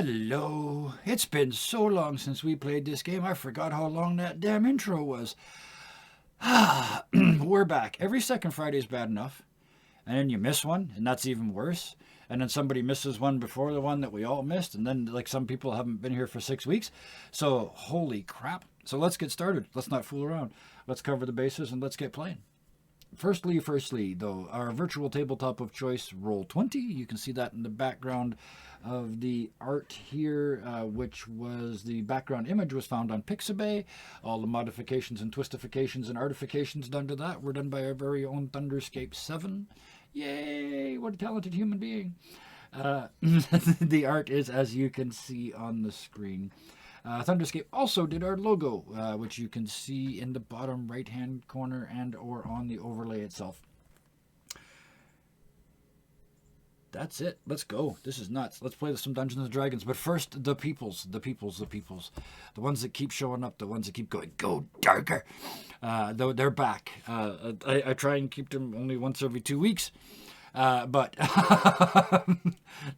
Hello. It's been so long since we played this game, I forgot how long that damn intro was. We're back. Every second Friday is bad enough. And then you miss one, and that's even worse. And then somebody misses one before the one that we all missed. And then, like, some people haven't been here for 6 weeks. So, holy crap. So let's get started. Let's not fool around. Let's cover the bases and let's get playing. Firstly, though, our virtual tabletop of choice, Roll20. You can see that in the background of the art here, which was the background image was found on Pixabay. All the modifications and twistifications and artifications done to that were done by our very own Thunderscape 7. Yay! What a talented human being. The art is, as you can see on the screen. Thunderscape also did our logo, which you can see in the bottom right-hand corner and or on the overlay itself. That's it. Let's go. This is nuts. Let's play some Dungeons & Dragons. But first, the peoples. The ones that keep showing up. The ones that keep going, go darker. They're back. I try and keep them only once every 2 weeks. But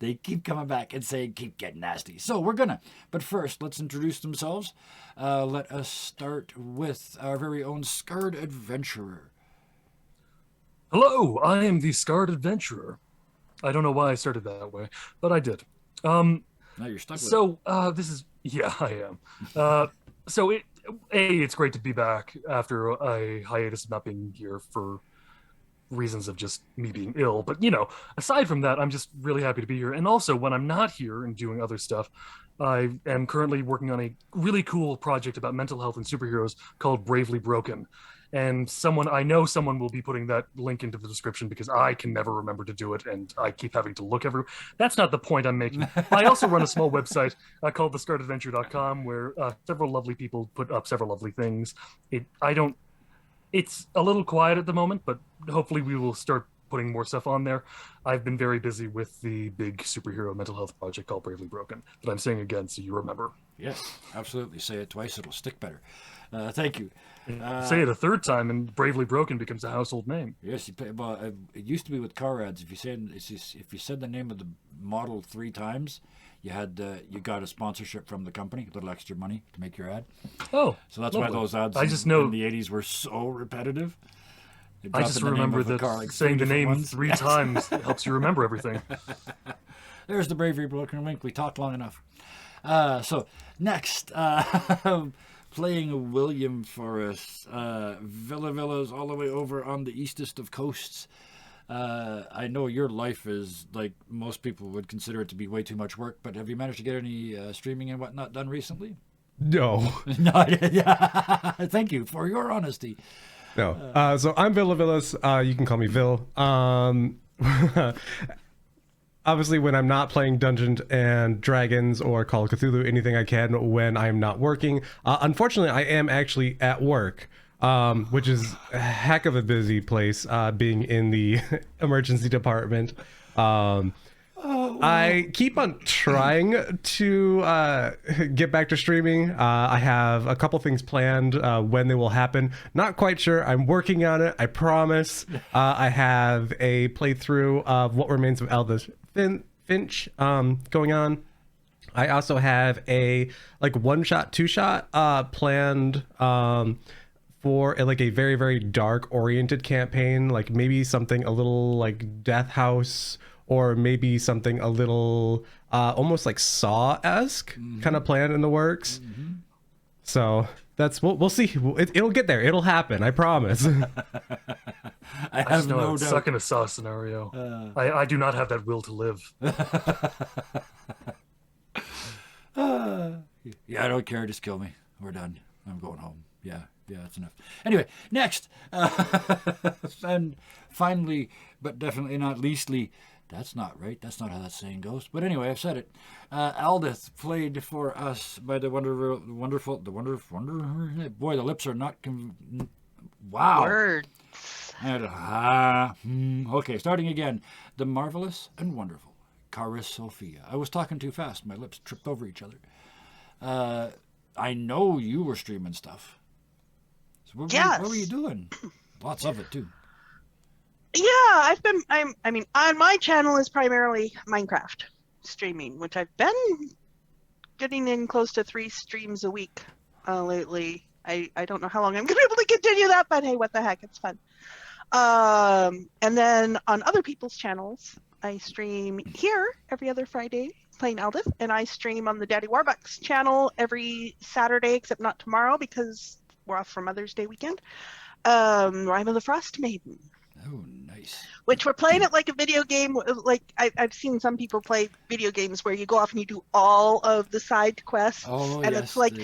they keep coming back and saying, keep getting nasty. So we're gonna. But first, let's introduce themselves. Let us start with our very own Scarred Adventurer. Hello, I am the Scarred Adventurer. I don't know why I started that way, but I did. Now you're stuck with it. This is, yeah, I am. It's great to be back after a hiatus of not being here for reasons of just me being ill. But, aside from that, I'm just really happy to be here. And also, when I'm not here and doing other stuff, I am currently working on a really cool project about mental health and superheroes called Bravely Broken. And I know someone will be putting that link into the description because I can never remember to do it, and I keep having to look everywhere. That's not the point I'm making. I also run a small website called thescarredadventure.com where several lovely people put up several lovely things. It's a little quiet at the moment, but hopefully we will start putting more stuff on there. I've been very busy with the big superhero mental health project called Bravely Broken that I'm saying again so you remember. Yes, absolutely. Say it twice, it'll stick better. Thank you. Say it a third time and Bravely Broken becomes a household name. Yes, it used to be with car ads. If you said the name of the model 3 times, you got a sponsorship from the company, a little extra money to make your ad. Oh, so that's lovely. why those ads in the 80s were so repetitive. I just remember that saying the name 3 times helps you remember everything. There's the Bravery Broken link. We talked long enough. So next, playing William Forrest, Villas all the way over on the eastest of coasts. I know your life is, like most people would consider it to be way too much work, but have you managed to get any streaming and whatnot done recently? No. Thank you for your honesty. No. So I'm Villas. You can call me Vil. Obviously, when I'm not playing Dungeons and Dragons or Call of Cthulhu, anything I can when I'm not working. Unfortunately, I am actually at work, which is a heck of a busy place, being in the emergency department. I keep on trying to get back to streaming. I have a couple things planned when they will happen. Not quite sure. I'm working on it. I promise. I have a playthrough of What Remains of Aldous Finch going on. I also have a one-shot, two-shot planned for a very, very dark oriented campaign, like maybe something a little like Death House, or maybe something a little almost like Saw-esque kind of plan in the works. So that's we'll see. It'll get there. It'll happen. I promise. I have no doubt. Stuck in a Saw scenario. I do not have that will to live. Yeah, I don't care. Just kill me. We're done. I'm going home. Yeah, that's enough. Anyway, next. And finally, but definitely not leastly, that's not right. That's not how that saying goes. But anyway, I've said it. Aldith, played for us by the wonderful. Boy, the lips are not. Wow. Word. Okay, starting again. The marvelous and wonderful Caris Sophia. I was talking too fast. My lips tripped over each other. I know you were streaming stuff. So what were you doing? Lots of it too. Yeah, I mean, on my channel is primarily Minecraft streaming, which I've been getting in close to 3 streams a week lately. I don't know how long I'm going to be able to continue that, but hey, what the heck, it's fun. And then on other people's channels, I stream here every other Friday playing Eldith, and I stream on the Daddy Warbucks channel every Saturday, except not tomorrow because we're off for Mother's Day weekend. Rime of the Frost Maiden. Oh, nice. Which we're playing it like a video game. Like I've seen some people play video games where you go off and you do all of the side quests, Oh, and yes. it's like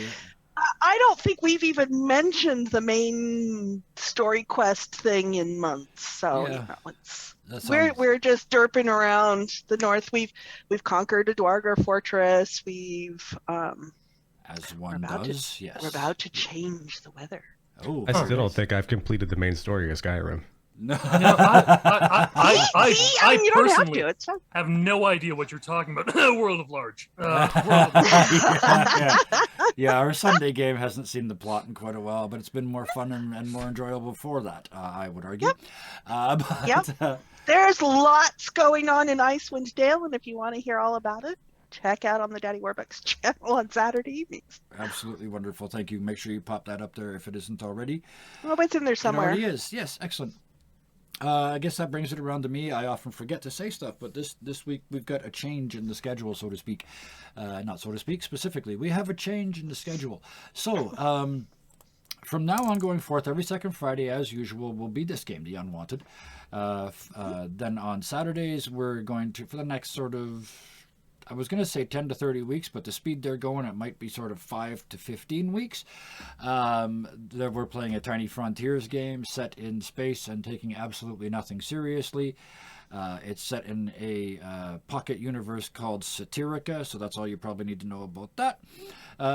I don't think we've even mentioned the main story quest thing in months. So Yeah. we're just derping around the north. We've conquered a Dwargar fortress. We've as one does, yes. We're about to change the weather. Oh, I still don't nice. think I've completed the main story of Skyrim. No. I you don't have personally to. It's fun. have no idea what you're talking about. World of Large. Yeah, our Sunday game hasn't seen the plot in quite a while, but it's been more fun and more enjoyable before that, I would argue. Yep. There's lots going on in Icewind Dale, and if you want to hear all about it, check out on the Daddy Warbucks channel on Saturday evenings. Absolutely wonderful. Thank you. Make sure you pop that up there if it isn't already. Oh, it's in there somewhere. It already is. Yes, excellent. I guess that brings it around to me. I often forget to say stuff, but this week we've got a change in the schedule, so to speak. Not so to speak, specifically. We have a change in the schedule. So, from now on going forth, every second Friday, as usual, will be this game, The Unwanted. Then on Saturdays, we're going to, for the next sort of, I was going to say 10 to 30 weeks, but the speed they're going, it might be sort of 5 to 15 weeks. We're playing a Tiny Frontiers game set in space and taking absolutely nothing seriously. It's set in a pocket universe called Satirica, so that's all you probably need to know about that.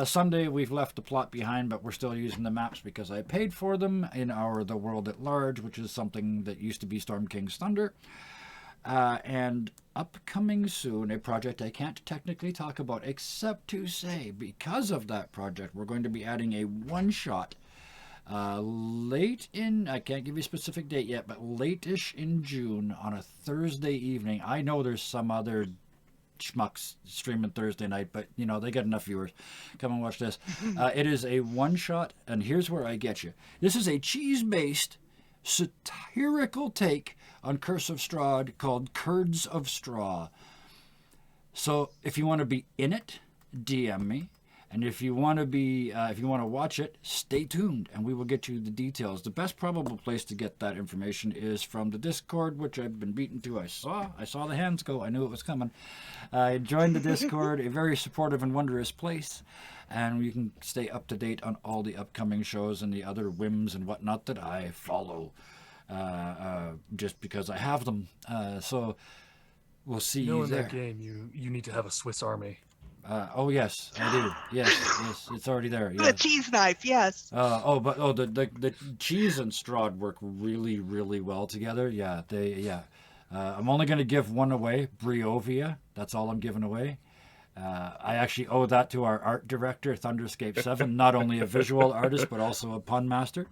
Sunday, we've left the plot behind, but we're still using the maps because I paid for them in our The World at Large, which is something that used to be Storm King's Thunder. And upcoming soon, a project I can't technically talk about, except to say, because of that project, we're going to be adding a one-shot late in, I can't give you a specific date yet, but late-ish in June on a Thursday evening. I know there's some other schmucks streaming Thursday night, but, you know, they get enough viewers. Come and watch this. It is a one-shot, and here's where I get you. This is a cheese-based satirical take on Curse of Strahd called Curds of Straw. So if you want to be in it, DM me. And if you want to watch it, stay tuned and we will get you the details. The best probable place to get that information is from the Discord, which I've been beaten to. I saw the hands go. I knew it was coming. I joined the Discord, a very supportive and wondrous place. And you can stay up to date on all the upcoming shows and the other whims and whatnot that I follow. Just because I have them. So we'll see you in there. that game, you need to have a Swiss Army. Oh yes, I do. Yes, it's already there. Yeah. The cheese knife, yes. The cheese and Strahd work really, really well together. Yeah, I'm only going to give one away, Briovia. That's all I'm giving away. I actually owe that to our art director, Thunderscape7, not only a visual artist but also a pun master.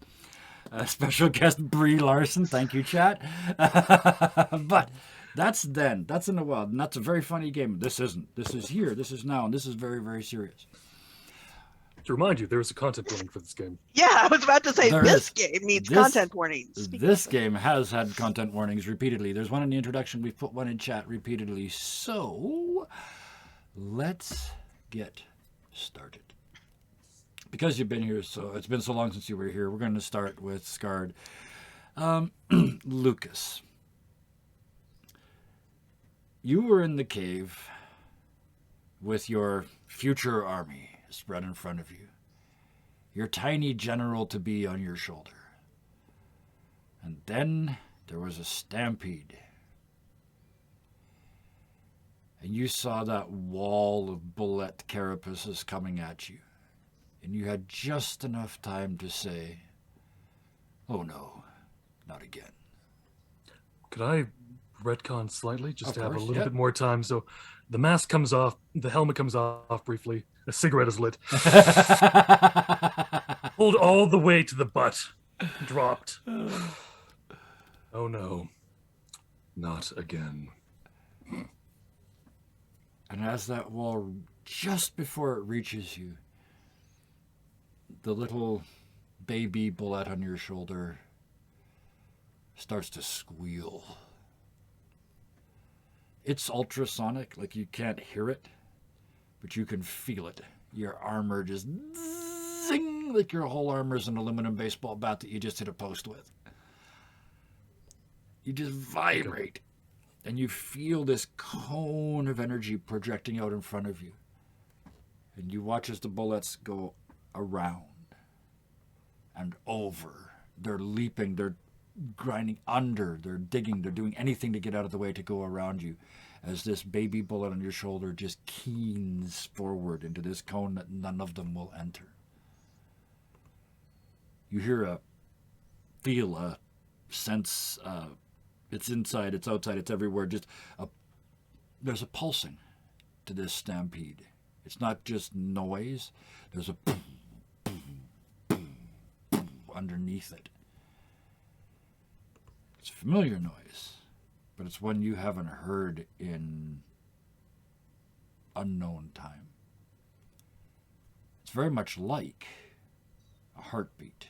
Special guest Brie Larson. Thank you, chat. But that's then. That's in the wild. And that's a very funny game. This isn't. This is here. This is now. And this is very, very serious. To remind you, there is a content warning for this game. Yeah, I was about to say this There game needs This- content warnings. This game has had content warnings repeatedly. There's one in the introduction. We've put one in chat repeatedly. So let's get started. Because you've been here, so it's been so long since you were here, we're going to start with Scarred. Lucas, you were in the cave with your future army spread in front of you, your tiny general-to-be on your shoulder. And then there was a stampede. And you saw that wall of bullet carapaces coming at you. And you had just enough time to say, "Oh no, not again." Could I retcon slightly just Of to have a course, little yeah. bit more time? So the mask comes off, the helmet comes off briefly, a cigarette is lit, pulled all the way to the butt, dropped. Oh no, not again. And as that wall just before it reaches you, the little baby bullet on your shoulder starts to squeal. It's ultrasonic, like you can't hear it, but you can feel it. Your armor just zing, like your whole armor is an aluminum baseball bat that you just hit a post with. You just vibrate, and you feel this cone of energy projecting out in front of you. And you watch as the bullets go around and over. They're leaping, they're grinding under, they're digging, they're doing anything to get out of the way to go around you as this baby bullet on your shoulder just keens forward into this cone that none of them will enter. You hear feel a sense, it's inside, it's outside, it's everywhere, there's a pulsing to this stampede. It's not just noise, there's a boom, boom, boom, boom underneath it. It's a familiar noise, but it's one you haven't heard in unknown time. It's very much like a heartbeat.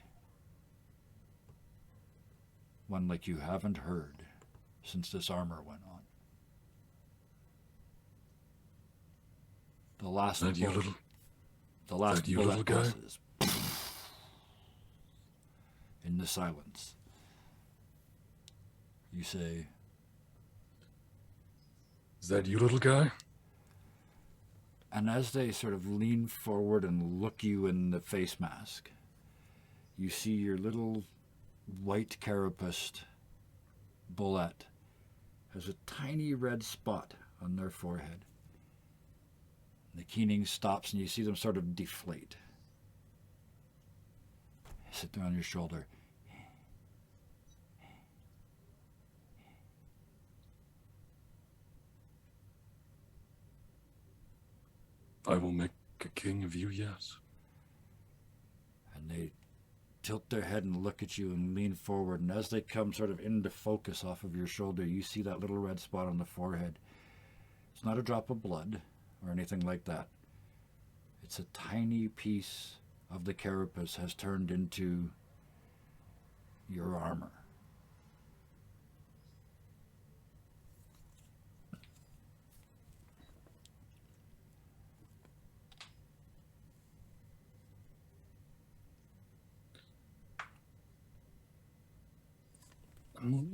One like you haven't heard since this armor went on. The last That you bullet, little, the last that you bullet little guy? passes in the silence. You say, is that you, little guy? and as they sort of lean forward and look you in the face mask, you see your little white carapaced bullet has a tiny red spot on their forehead. The keening stops and you see them sort of deflate. Sit down on your shoulder. I will make a king of you yet. And they tilt their head and look at you and lean forward. And as they come sort of into focus off of your shoulder, you see that little red spot on the forehead. It's not a drop of blood or anything like that. It's a tiny piece of the carapace has turned into your armor.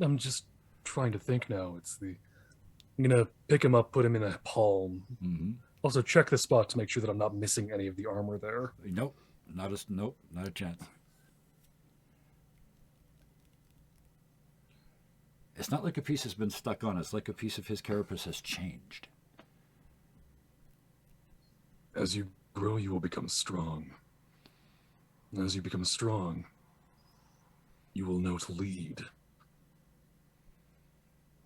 I'm just trying to think now. I'm gonna pick him up, put him in a palm. Mm-hmm. Also check the spot to make sure that I'm not missing any of the armor there. Nope, not a chance. It's not like a piece has been stuck on. It's like a piece of his carapace has changed. As you grow, you will become strong. As you become strong, you will know to lead.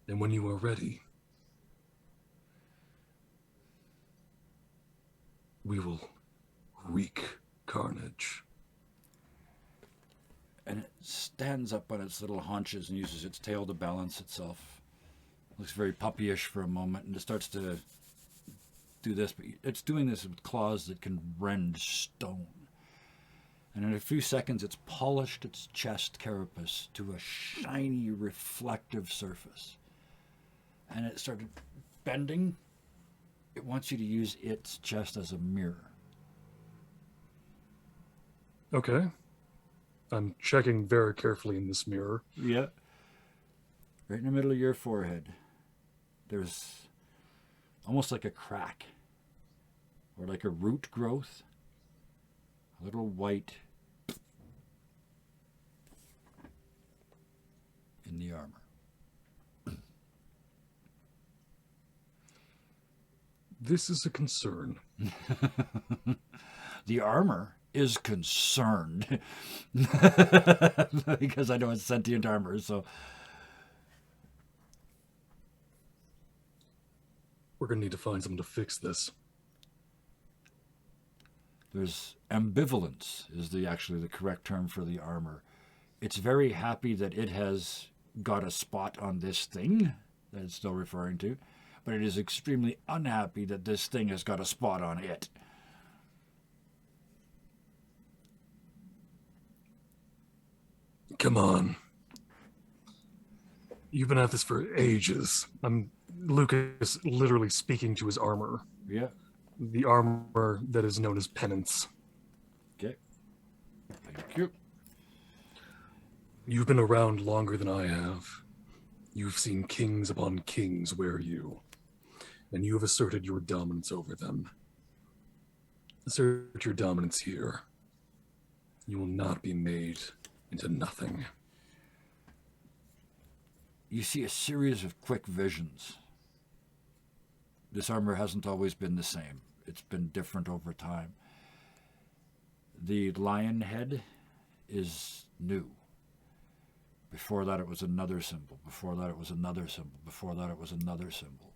And when you are ready, we will wreak carnage. And it stands up on its little haunches and uses its tail to balance itself. Looks very puppyish for a moment, and it starts to do this, but it's doing this with claws that can rend stone. And in a few seconds, it's polished its chest carapace to a shiny, reflective surface. And it started bending. It wants you to use its chest as a mirror. Okay. I'm checking very carefully in this mirror. Yeah. Right in the middle of your forehead, there's almost like a crack or like a root growth. A little white in the armor. This is a concern. The armor is concerned because I know it's sentient armor, so We're gonna need to find someone to fix this. there's ambivalence is actually the correct term for the armor. It's very happy that it has got a spot on this thing that it's still referring to, but it is extremely unhappy that this thing has got a spot on it. Come on. You've been at this for ages. Lucas literally speaking to his armor. Yeah. The armor that is known as penance. Okay. Thank you. You've been around longer than I have. You've seen kings upon kings wear you, and you have asserted your dominance over them. Assert your dominance here. You will not be made into nothing. You see a series of quick visions. This armor hasn't always been the same. It's been different over time. The lion head is new. Before that, it was another symbol. Before that, it was another symbol. Before that, it was another symbol.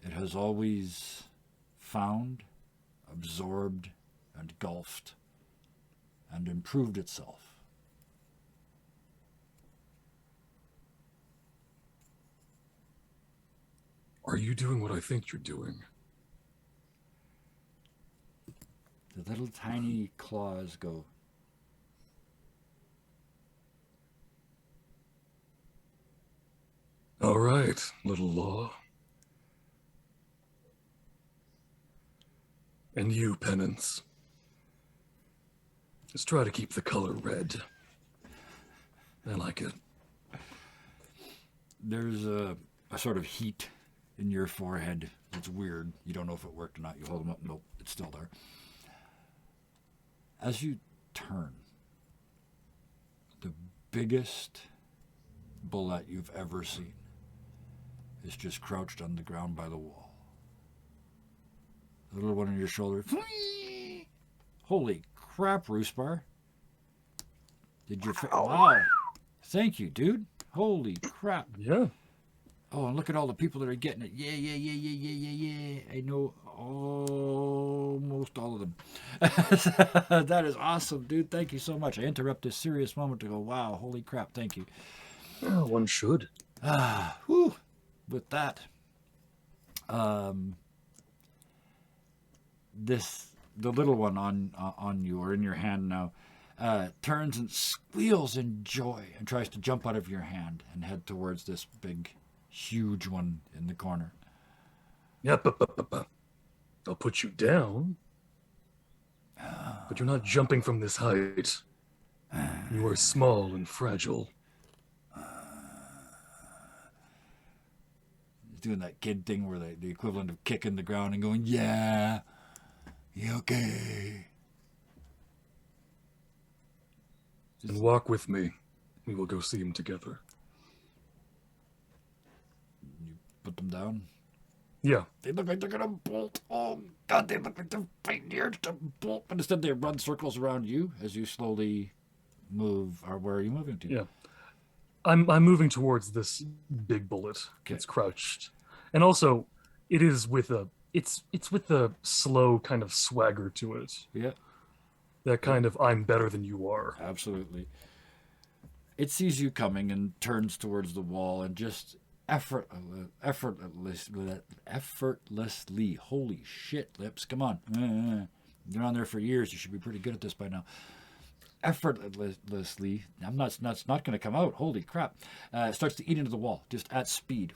It has always found, absorbed, and engulfed, and improved itself. Are you doing what I think you're doing? The little tiny claws go. All right, little law. And you, penance. Just try to keep the color red. I like it. There's a sort of heat in your forehead. It's weird. You don't know if it worked or not. You hold them up. Nope, it's still there. As you turn, the biggest bullet you've ever seen is just crouched on the ground by the wall. The little one on your shoulder. Holy crap, Roosbar. Did you... Wow. Thank you, dude. Holy crap. Yeah. Oh, and look at all the people that are getting it. Yeah, yeah, yeah, yeah, yeah, yeah, yeah. I know almost all of them. That is awesome, dude. Thank you so much. I interrupt this serious moment to go, wow, holy crap, thank you. Yeah, one should. Whew. With that, the little one on you or in your hand now, turns and squeals in joy and tries to jump out of your hand and head towards this big, huge one in the corner. Yep, I'll put you down. But you're not jumping from this height. You are small and fragile. He's doing that kid thing where the equivalent of kicking the ground and going, yeah, you okay? And walk with me. We will go see him together. You put them down. Yeah. They look like they're gonna bolt. Oh God, they look like they're fighting here to bolt. But instead, they run circles around you as you slowly move. Or where are you moving to? Yeah. I'm moving towards this big bullet. Okay. It's crouched, and also it is with a it's with a slow kind of swagger to it. Yeah, That kind of I'm better than you are. absolutely. It sees you coming and turns towards the wall and just effortlessly. Holy shit, Lips! Come on, you're on there for years. You should be pretty good at this by now. Effortlessly, it's not going to come out. Holy crap! Starts to eat into the wall just at speed.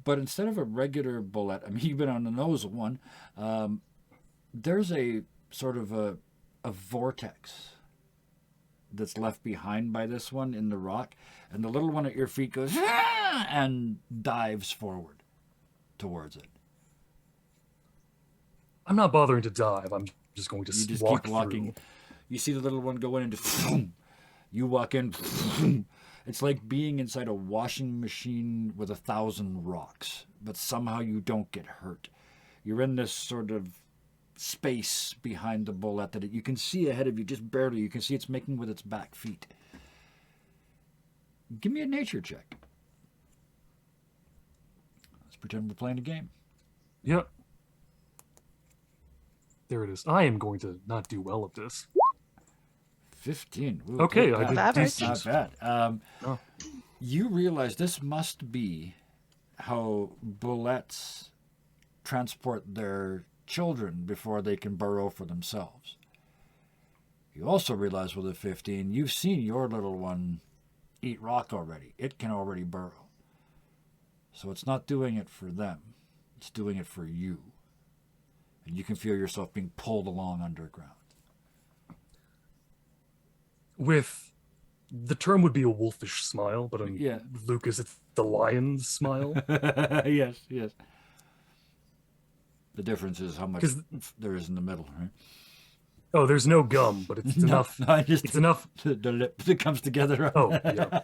But instead of a regular bullet, I mean, you've been on the nose of one. There's a sort of a vortex that's left behind by this one in the rock, and the little one at your feet goes and dives forward towards it. I'm not bothering to dive. I'm just going to You just walk keep walking. through. You see the little one go in and just you walk in. It's like being inside a washing machine with 1,000 rocks, but somehow you don't get hurt. You're in this sort of space behind the bullet that you can see ahead of you, just barely. You can see it's making with its back feet. Give me a nature check. Let's pretend we're playing a game. Yeah. There it is. I am going to not do well at this. 15. Ooh, Okay, not I did bad. Average. decent. Not bad. Oh. You realize this must be how bullets transport their children before they can burrow for themselves. You also realize with a 15, you've seen your little one eat rock already. It can already burrow. So it's not doing it for them. It's doing it for you. And you can feel yourself being pulled along underground. With the term would be a wolfish smile, but in Yeah. Lucas, it's the lion's smile. Yes, yes. The difference is how much 'Cause- there is in the middle, right? Oh, there's no gum, but it's enough. No, It's enough. The lip that comes together. Oh, yeah.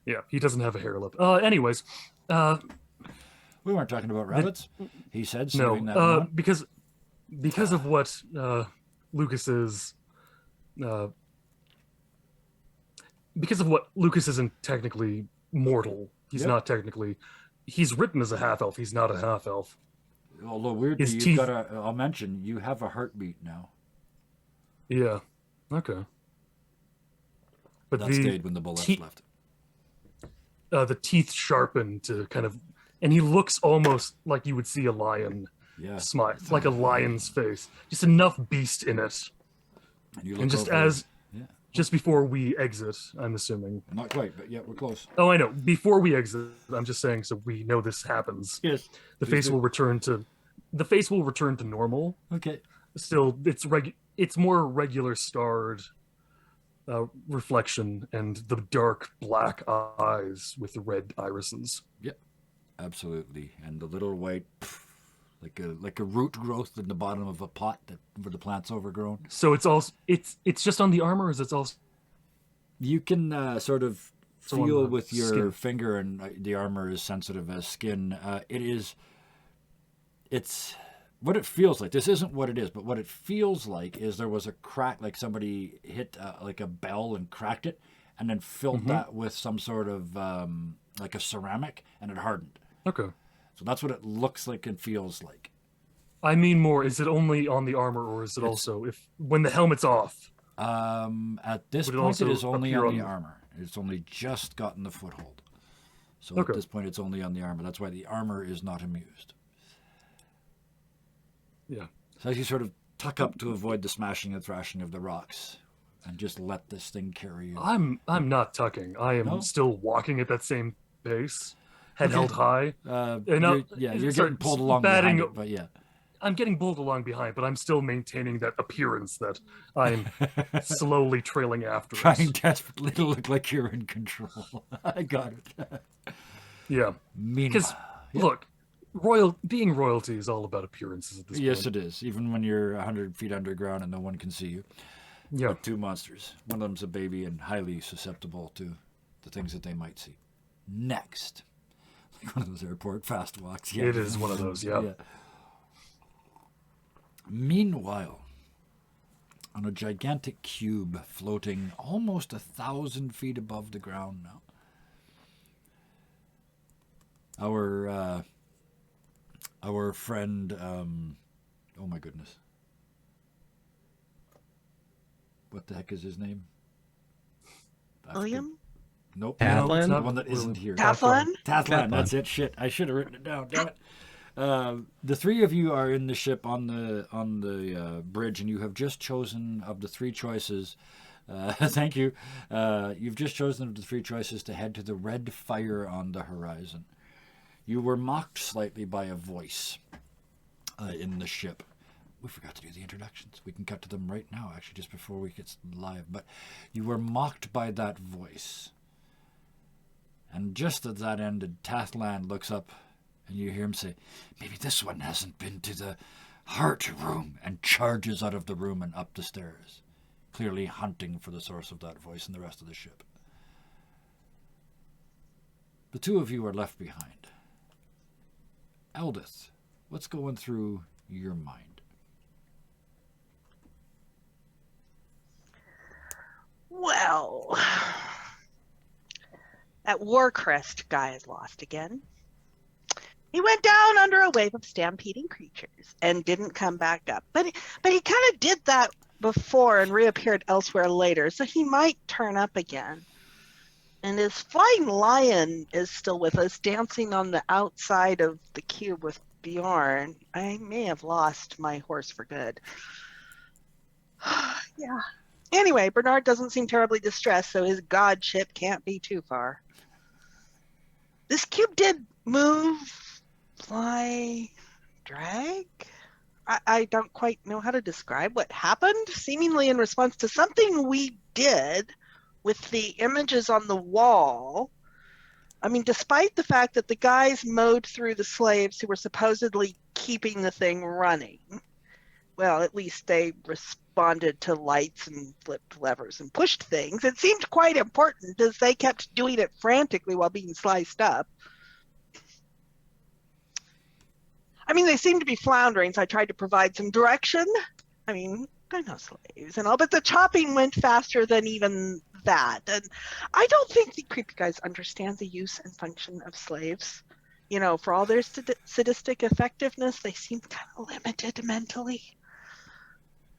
Yeah, he doesn't have a hair lip. Anyways, We weren't talking about rabbits. He said no, saving that one. because of what Lucas is, because of what Lucas isn't technically mortal. He's Yep. not technically. He's written as a half elf. He's not a half elf. Although weirdly, his you've teeth- got a. I'll mention you have a heartbeat now. Yeah. Okay. But That stayed when the bullets te- left. the teeth sharpen to kind of, and he looks almost like you would see a lion Yeah. smile, like a lion's face. Just enough beast in it. And you And look just over- as Yeah. just before we exit, I'm assuming. Not quite, but yeah, we're close. Oh, I know. Before we exit, I'm just saying so we know this happens. Yes. The face will return to normal. Okay. Still, it's more regular starred reflection and the dark black eyes with the red irises. Absolutely. And the little white, like a root growth in the bottom of a pot where the plant's overgrown. So it's also it's just on the armor, or is it also You can sort of So on feel the with your skin. finger, and the armor is sensitive as skin. It's what it feels like. This isn't what it is, but what it feels like is there was a crack, like somebody hit like a bell and cracked it, and then filled that with some sort of like a ceramic, and it hardened. okay? So that's what it looks like and feels like. I mean, more. Is it only on the armor, or is it also when the helmet's off? At this Would it point, it also is only appear on on the the- armor. It's only just gotten the foothold. So Okay. at this point, it's only on the armor. That's why the armor is not amused. Yeah. So as you sort of tuck up to avoid the smashing and thrashing of the rocks, and just let this thing carry you. I'm not tucking. I am No? still walking at that same pace, head Okay. held high. You're getting pulled along behind it, but yeah. I'm getting pulled along behind, but I'm still maintaining that appearance that I'm slowly trailing after us. Trying desperately to look like you're in control. I got it. Yeah, because Meanwhile, look, being royalty is all about appearances at this yes, point. it is. Even when you're 100 feet underground and no one can see you. Yeah, Two monsters. One of them's a baby and highly susceptible to the things that they might see. Next. Like one of those airport fast walks. Yeah. it is one of those. Yeah. Meanwhile, on a gigantic cube floating almost 1,000 feet above the ground now, our friend, oh my goodness. What the heck is his name? I forget. William? Nope. Tathlan? The one that isn't here. Tathlan? Tathlan, that's it. Shit, I should have written it down. Damn it. The three of you are in the ship on the bridge, and you have just chosen of the three choices. Thank you. You've just chosen of the three choices to head to the red fire on the horizon. You were mocked slightly by a voice in the ship. We forgot to do the introductions. We can cut to them right now, actually, just before we get live. But you were mocked by that voice. And just as that ended, Tathlan looks up, and you hear him say, "Maybe this one hasn't been to the heart room," and charges out of the room and up the stairs, clearly hunting for the source of that voice and the rest of the ship. The two of you are left behind. Eldith, what's going through your mind? Well, that Warcrest guy is lost again. He went down under a wave of stampeding creatures and didn't come back up. But he kind of did that before and reappeared elsewhere later, so he might turn up again. And his flying lion is still with us, dancing on the outside of the cube with Bjorn. I may have lost my horse for good. Yeah. Anyway, Bernard doesn't seem terribly distressed, so his god ship can't be too far. This cube did move, fly, drag. I don't quite know how to describe what happened, seemingly in response to something we did with the images on the wall. I mean, despite the fact that the guys mowed through the slaves who were supposedly keeping the thing running, well, at least they responded to lights and flipped levers and pushed things. It seemed quite important as they kept doing it frantically while being sliced up. I mean, they seemed to be floundering, so I tried to provide some direction. I mean, they're no slaves and all, but the chopping went faster than even that. And I don't think the creepy guys understand the use and function of slaves. You know, for all their sadistic effectiveness, they seem kind of limited mentally.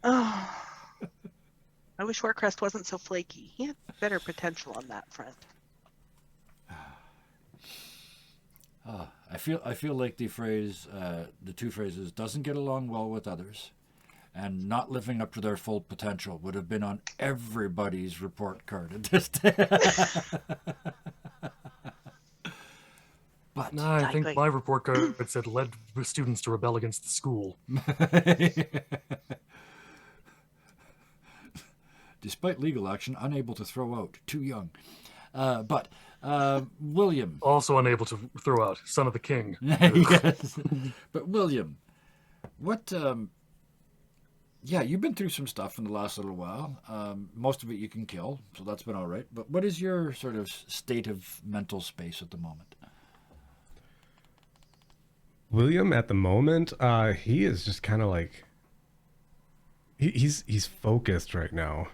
Oh, I wish Warcrest wasn't so flaky. He had better potential on that front. I feel like the two phrases "doesn't get along well with others" and "not living up to their full potential" would have been on everybody's report card at this day. But No, I think my report card said led students to rebel against the school. Despite legal action, unable to throw out, too young. But William. Also unable to throw out, son of the king. Yes. But William, what... yeah, you've been through some stuff in the last little while. Most of it you can kill, so that's been all right. But what is your sort of state of mental space at the moment? William, at the moment, he is just kind of like... He's focused right now.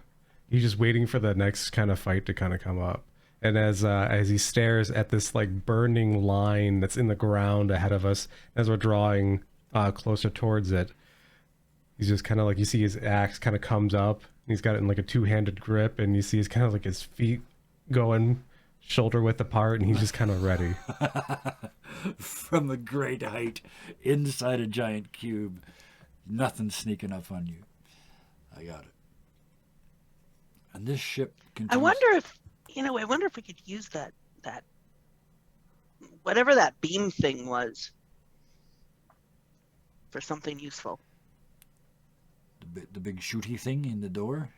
He's just waiting for the next kind of fight to kind of come up. And as he stares at this like burning line that's in the ground ahead of us, as we're drawing closer towards it, he's just kind of like, you see his axe kind of comes up. And he's got it in like a two-handed grip, and you see his kind of like his feet going shoulder width apart, and he's just kind of ready. From a great height, inside a giant cube, nothing sneaking up on you. I got it. And this ship continues. I wonder if we could use that whatever that beam thing was for something useful. The big shooty thing in the door?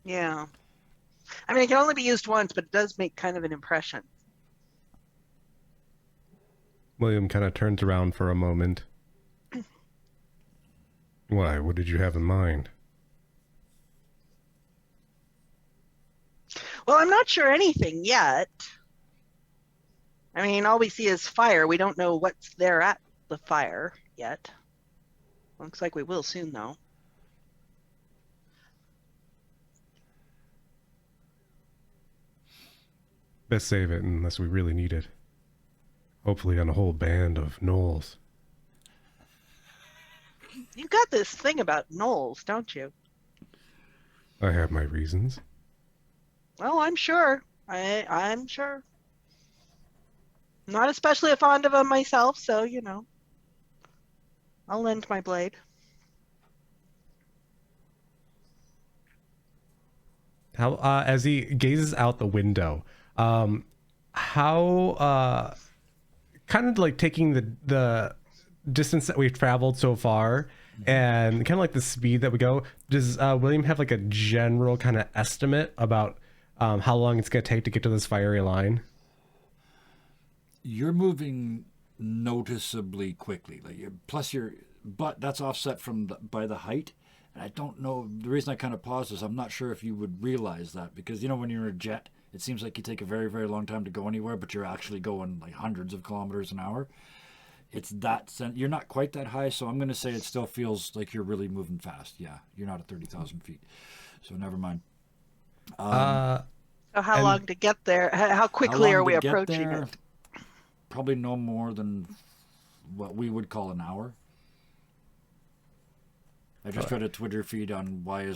Yeah. I mean, it can only be used once, but it does make kind of an impression. William kind of turns around for a moment. Why? What did you have in mind? Well, I'm not sure anything yet. I mean, all we see is fire. We don't know what's there at the fire yet. Looks like we will soon, though. Best save it unless we really need it. Hopefully on a whole band of gnolls. You got this thing about gnolls, don't you? I have my reasons. Well, I'm sure. I'm sure. Not especially fond of them myself, so, you know. I'll lend my blade. How, as he gazes out the window, how, kind of like taking the distance that we've traveled so far and kind of like the speed that we go, does William have like a general kind of estimate about how long it's going to take to get to this fiery line? You're moving noticeably quickly. But that's offset by the height. And I don't know, the reason I kind of paused is I'm not sure if you would realize that, because when you're in a jet, it seems like you take a very, very long time to go anywhere, but you're actually going like hundreds of kilometers an hour. It's you're not quite that high, so I'm going to say it still feels like you're really moving fast. Yeah, you're not at 30,000 feet, so never mind. So how long to get there? How quickly are we approaching it? Probably no more than what we would call an hour. I just read a Twitter feed on why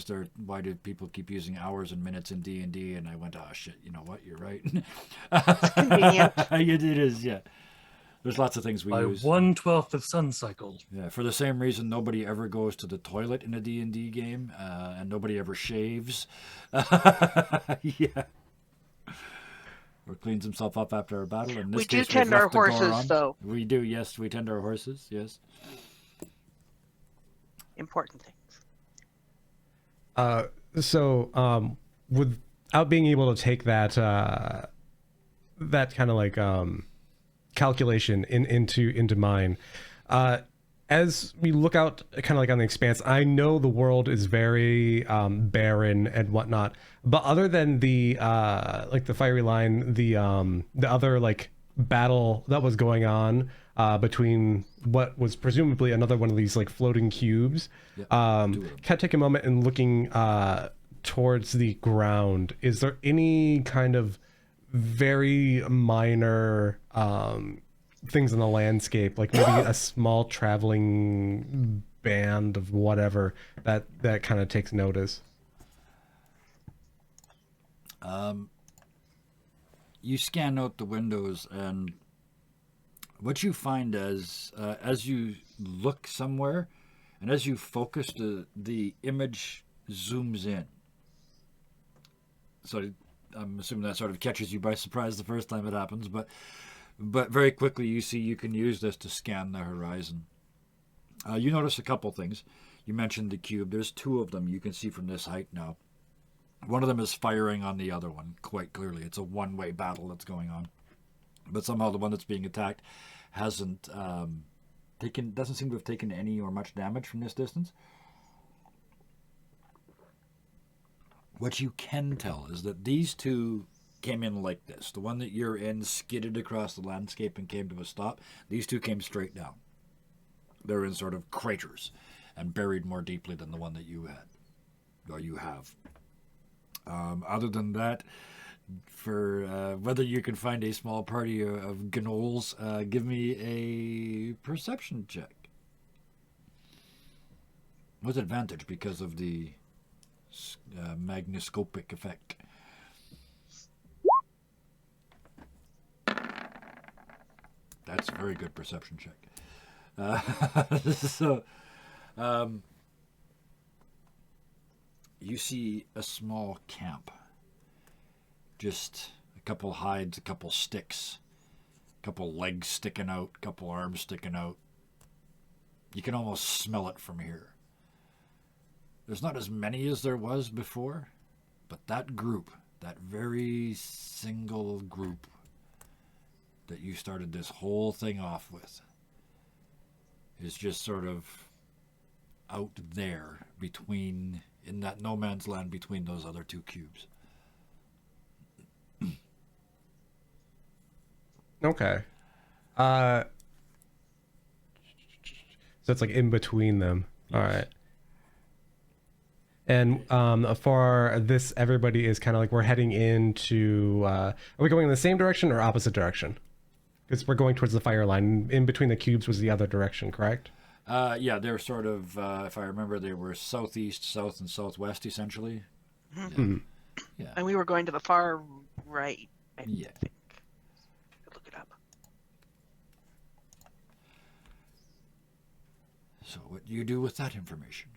do people keep using hours and minutes in D&D, and I went, oh shit, you know what? You're right. Convenient. It is, yeah. There's lots of things we By use. 1/12 of sun cycle. Yeah, for the same reason nobody ever goes to the toilet in a D&D game, and nobody ever shaves. Yeah. Or cleans himself up after a battle. In this We do case, we've tend our left the door horses, on. though. We do, yes. We tend our horses, yes. Important things. Without being able to take that that kind of like calculation into mind, as we look out kind of like on the expanse, I know the world is very barren and whatnot, but other than the like the fiery line, the other like battle that was going on between what was presumably another one of these like floating cubes, can I take a moment and looking towards the ground, is there any kind of very minor things in the landscape, like maybe a small traveling band of whatever that kind of takes notice? You scan out the windows, and what you find as you look somewhere, and as you focus, the image zooms in. So I'm assuming that sort of catches you by surprise the first time it happens, but very quickly you see you can use this to scan the horizon. You notice a couple things. You mentioned the cube. There's two of them you can see from this height now. One of them is firing on the other one quite clearly. It's a one-way battle that's going on. But somehow the one that's being attacked doesn't seem to have taken any or much damage from this distance. What you can tell is that these two came in like this. The one that you're in skidded across the landscape and came to a stop. These two came straight down. They're in sort of craters and buried more deeply than the one that you had, or you have. Other than that, for whether you can find a small party of gnolls, give me a perception check. With advantage because of the magnoscopic effect. That's a very good perception check. You see a small camp. Just a couple hides, a couple sticks, a couple legs sticking out, a couple arms sticking out. You can almost smell it from here. There's not as many as there was before, but that group, that very single group that you started this whole thing off with, is just sort of out there between, in that no man's land between those other two cubes. Okay. So it's like in between them. Yes. All right. And for this, everybody is kind of like, we're heading into, are we going in the same direction or opposite direction? Because we're going towards the fire line. In between the cubes was the other direction, correct? Yeah, they're sort of, if I remember, they were southeast, south, and southwest, essentially. Mm-hmm. Yeah. And we were going to the far right, I Yeah. think. Look it up. So what do you do with that information?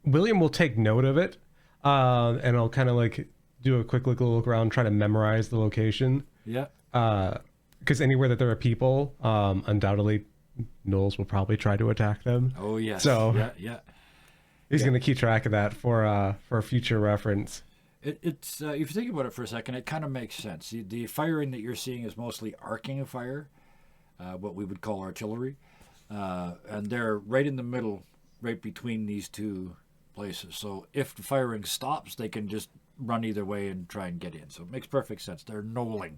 William will take note of it, and I'll kind of like do a quick look around, try to memorize the location. Yeah. Because anywhere that there are people, undoubtedly, gnolls will probably try to attack them. Oh yes. So yeah. He's going to keep track of that for future reference. It's if you think about it for a second, it kind of makes sense. The firing that you're seeing is mostly arcing fire, what we would call artillery, and they're right in the middle, right between these two places. So if the firing stops, they can just run either way and try and get in. So it makes perfect sense. They're knolling,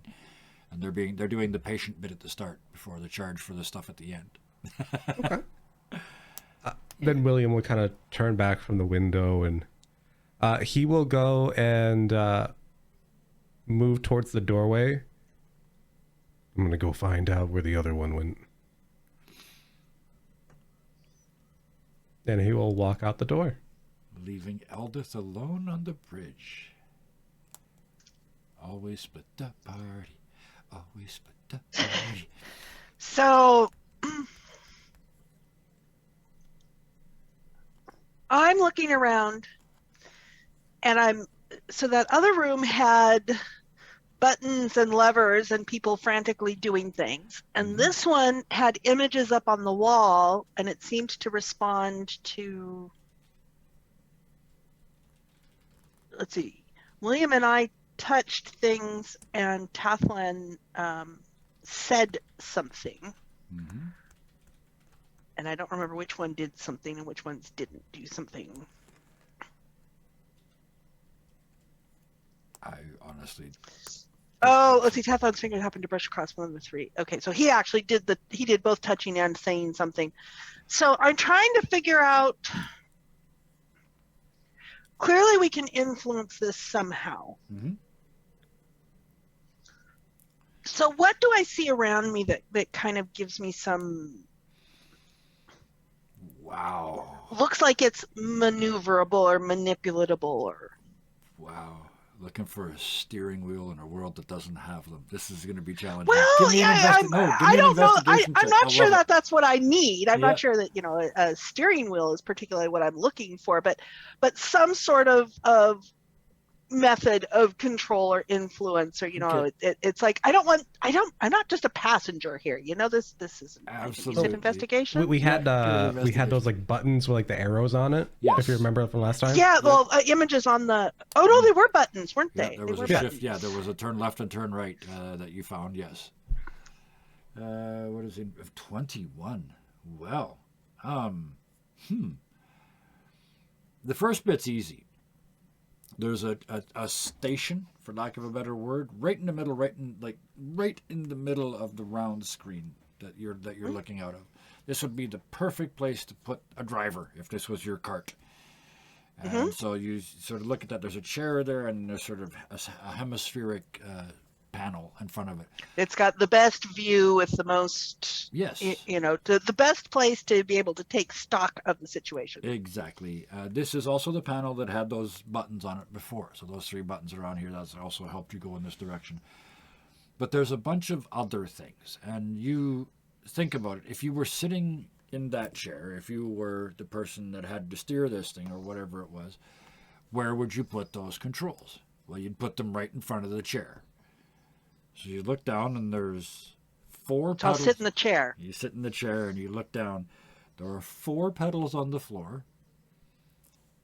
and they're doing the patient bit at the start before the charge for the stuff at the end. Okay. Then William will kind of turn back from the window, and he will go and move towards the doorway. I'm gonna go find out where the other one went. And he will walk out the door. Leaving Eldith alone on the bridge. Always split the party. Always split the party. So I'm looking around, and so that other room had buttons and levers and people frantically doing things. And this one had images up on the wall, and it seemed to respond to, let's see, William and I touched things, and Tathlan said something. And I don't remember which one did something and which ones didn't do something. I honestly... Oh, let's see. Tathlan's finger happened to brush across one of the three. Okay, so he actually did both touching and saying something. So I'm trying to figure out. Clearly, we can influence this somehow. So what do I see around me that kind of gives me some? Wow. Looks like it's maneuverable or manipulatable or. Wow. Looking for a steering wheel in a world that doesn't have them. This is going to be challenging. Well, yeah, I don't know. I'm not sure that that's what I need. I'm not sure that, a steering wheel is particularly what I'm looking for, but some sort of method of control or influence, or it's like I'm not just a passenger here. This isn't absolutely We investigation. had those like buttons with like the arrows on it. Yes. If you remember from last time. Yeah, well, images on the. Oh no, they were buttons, weren't Yeah, they? there They was were a shift. buttons. Yeah, there was a turn left and turn right that you found. Yes. What is it? 21. Well, the first bit's easy. There's a station, for lack of a better word, right in the middle, right in the middle of the round screen that you're looking out of. This would be the perfect place to put a driver if this was your cart. And so you sort of look at that. There's a chair there, and there's sort of a hemispheric panel in front of it. It's got the best view with the most. Yes. The best place to be able to take stock of the situation. Exactly. This is also the panel that had those buttons on it before. So those three buttons around here, that's also helped you go in this direction. But there's a bunch of other things. And you think about it. If you were sitting in that chair, if you were the person that had to steer this thing or whatever it was, where would you put those controls? Well, you'd put them right in front of the chair. So you look down and there's 4 pedals. I'll sit in the chair. You sit in the chair and you look down. There are 4 pedals on the floor,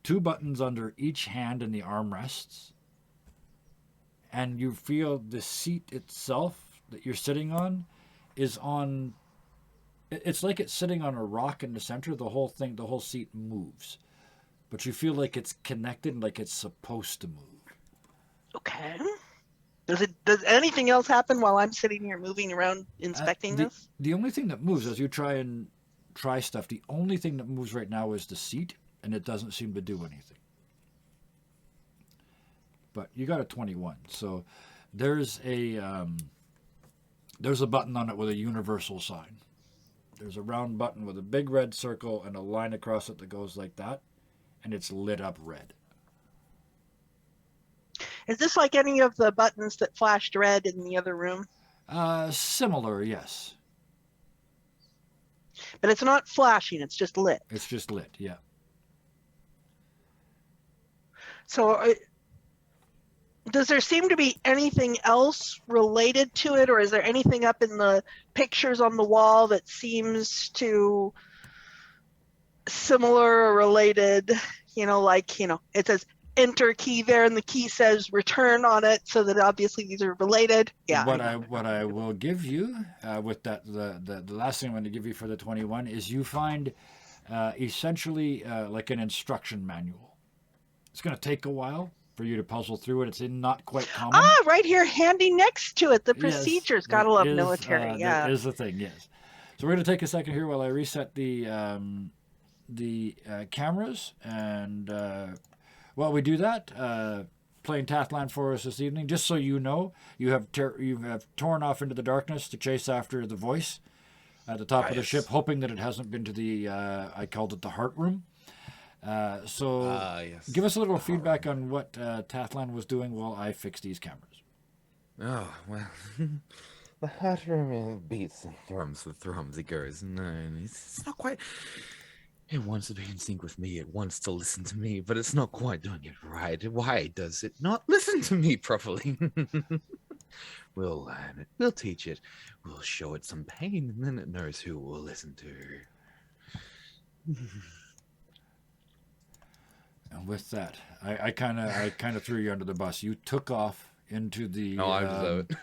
2 buttons under each hand in the armrests, and you feel the seat itself that you're sitting on is on. It's like it's sitting on a rock in the center. The whole seat moves, but you feel like it's connected, like it's supposed to move. Okay. Does anything else happen while I'm sitting here moving around inspecting this? The only thing that moves as you try stuff, the only thing that moves right now is the seat, and it doesn't seem to do anything. But you got a 21, so there's a button on it with a universal sign. There's a round button with a big red circle and a line across it that goes like that, and it's lit up red. Is this like any of the buttons that flashed red in the other room? Similar, yes. But it's not flashing, it's just lit. It's just lit, yeah. So does there seem to be anything else related to it, or is there anything up in the pictures on the wall that seems to similar or related? It says enter key there, and the key says return on it, so that obviously these are related. Yeah. What I will give you with that, the last thing I'm going to give you for the 21 is you find essentially like an instruction manual. It's going to take a while for you to puzzle through it. It's not quite common. Right here, handy next to it, the Yes, procedures. Gotta love is, military. Yeah. That is the thing. Yes. So we're going to take a second here while I reset the cameras, and while we do that, playing Tathlan for us this evening. Just so you know, you have torn off into the darkness to chase after the voice at the top of the ship, hoping that it hasn't been to the I called it the heart room. So Yes. give us a little feedback on what Tathlan was doing while I fix these cameras. Oh, well. The heart for me beats and thrums with thrums. It goes, no, it's not quite. It wants to be in sync with me. It wants to listen to me, but it's not quite doing it right. Why does it not listen to me properly? We'll learn it. We'll teach it. We'll show it some pain, and then it knows who we'll listen to. And with that, I kind of threw you under the bus. You took off into the No, I deserve it.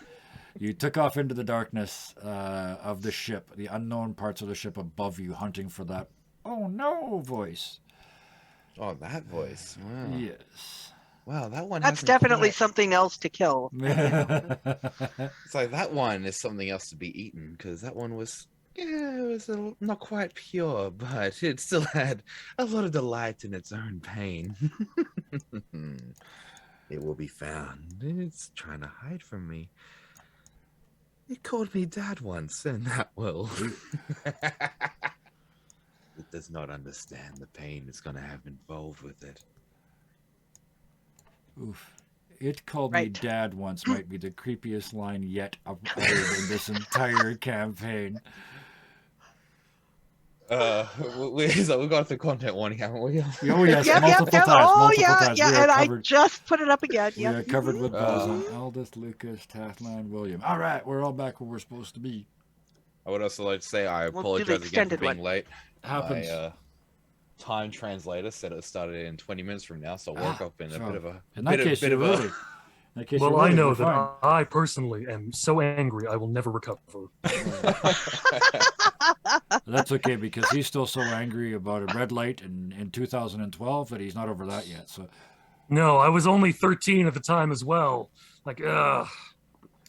you took off into the darkness of the ship, the unknown parts of the ship above you, hunting for that "oh no" voice. Oh, that voice. Wow. Yes. Wow, that one. That's hasn't definitely quite- something else to kill. It's like that one is something else to be eaten because that one was, yeah, it was not quite pure, but it still had a lot of delight in its own pain. It will be found. It's trying to hide from me. It called me dad once, and that will. It does not understand the pain it's going to have involved with it. Oof. It called Right. me dad once might be the creepiest line yet uttered in this entire campaign. So we got the content warning, haven't we? Oh yes, Yep, multiple yep, yep. times. Oh, Multiple yeah, times. yeah. We are And I covered. just put it up again. We Yeah. are covered with balls on Uh, Aldous, Lucas, Tathlan, William. All right, we're all back where we're supposed to be. I would also like to say I We'll do the apologize again for extended being one. late. Happens. My time translator said it started in 20 minutes from now, so I woke up in a so bit of a In that case, you're early. In that case, Well, you're I early. know We're that fine. I personally am so angry I will never recover. That's okay because he's still so angry about a red light in 2012 that he's not over that yet. So No, I was only 13 at the time as well. Like, ugh.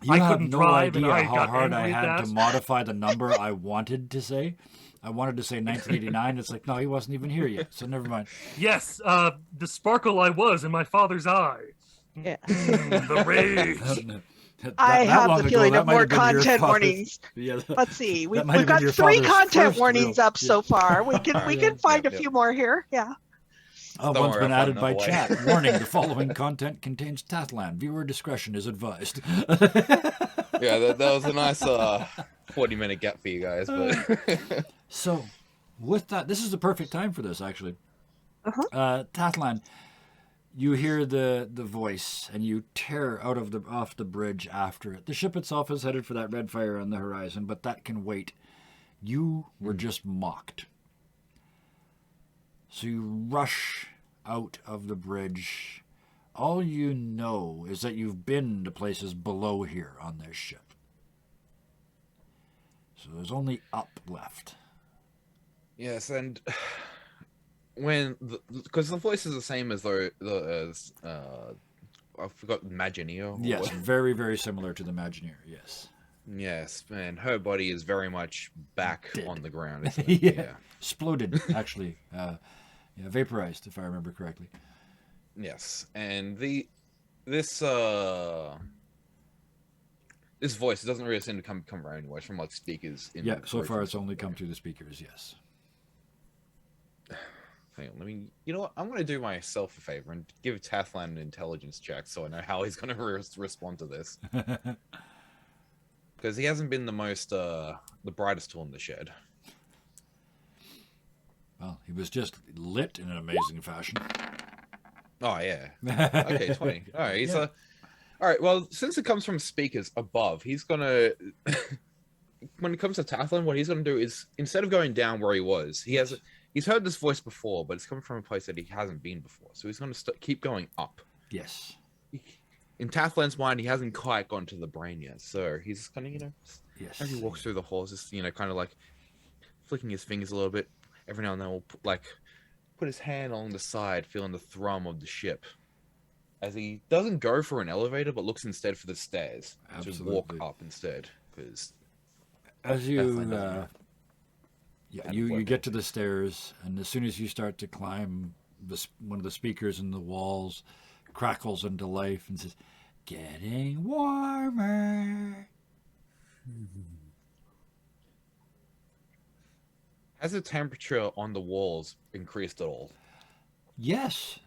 you I have couldn't no drive, and idea I how got hard I angry at had to that. modify the number I wanted to say. I wanted to say 1989. It's like, no, he wasn't even here yet. So never mind. Yes, the sparkle I was in my father's eye. Yeah. The rage. I have long the ago, feeling that of might more have been your content father's- warnings. Yeah, Let's see. We've might have been got your 3 father's content first warnings real- up so far. We can Yeah, find a yep. few more here. Yeah. Don't One's worry, been I'll find added by another way. chat. Warning, the following content contains Tathlan. Viewer discretion is advised. Yeah, that was a nice 40-minute gap for you guys, but So, with that, this is the perfect time for this, actually. Uh-huh. Tathlan, you hear the voice, and you tear off the bridge after it. The ship itself is headed for that red fire on the horizon, but that can wait. You were just mocked. So you rush out of the bridge. All you know is that you've been to places below here on this ship. So there's only up left. yes, and when because the voice is the same as I forgot Imagineer. Yes, very, very similar to the Imagineer, yes. Yes, and her body is very much back Dead. on the ground. Isn't it? Yeah. Exploded, actually. Vaporized, if I remember correctly. Yes, and this voice, it doesn't really seem to come around anyway. It's from like speakers. Yeah, so far it's only come through the speakers, yes. Hang on, you know what? I'm going to do myself a favor and give Tathlan an intelligence check so I know how he's going to respond to this. Because he hasn't been the brightest tool in the shed. Well, he was just lit in an amazing fashion. Oh, yeah. Okay, 20. All right, Yeah. all right, well, since it comes from speakers above, he's going to... when it comes to Tathlan, what he's going to do is, instead of going down where he was, he's heard this voice before, but it's coming from a place that he hasn't been before. So he's going to keep going up. Yes. In Tathlan's mind, he hasn't quite gone to the brain yet. So he's just kind of, Yes. as he walks through the halls, just, kind of like flicking his fingers a little bit. Every now and then will put his hand along the side, feeling the thrum of the ship. As he doesn't go for an elevator, but looks instead for the stairs. Just walk Absolutely. up instead. Because As you Tathlan doesn't you get to the stairs, and as soon as you start to climb, one of the speakers in the walls crackles into life and says, "Getting warmer." has the temperature on the walls increased at all? Yes,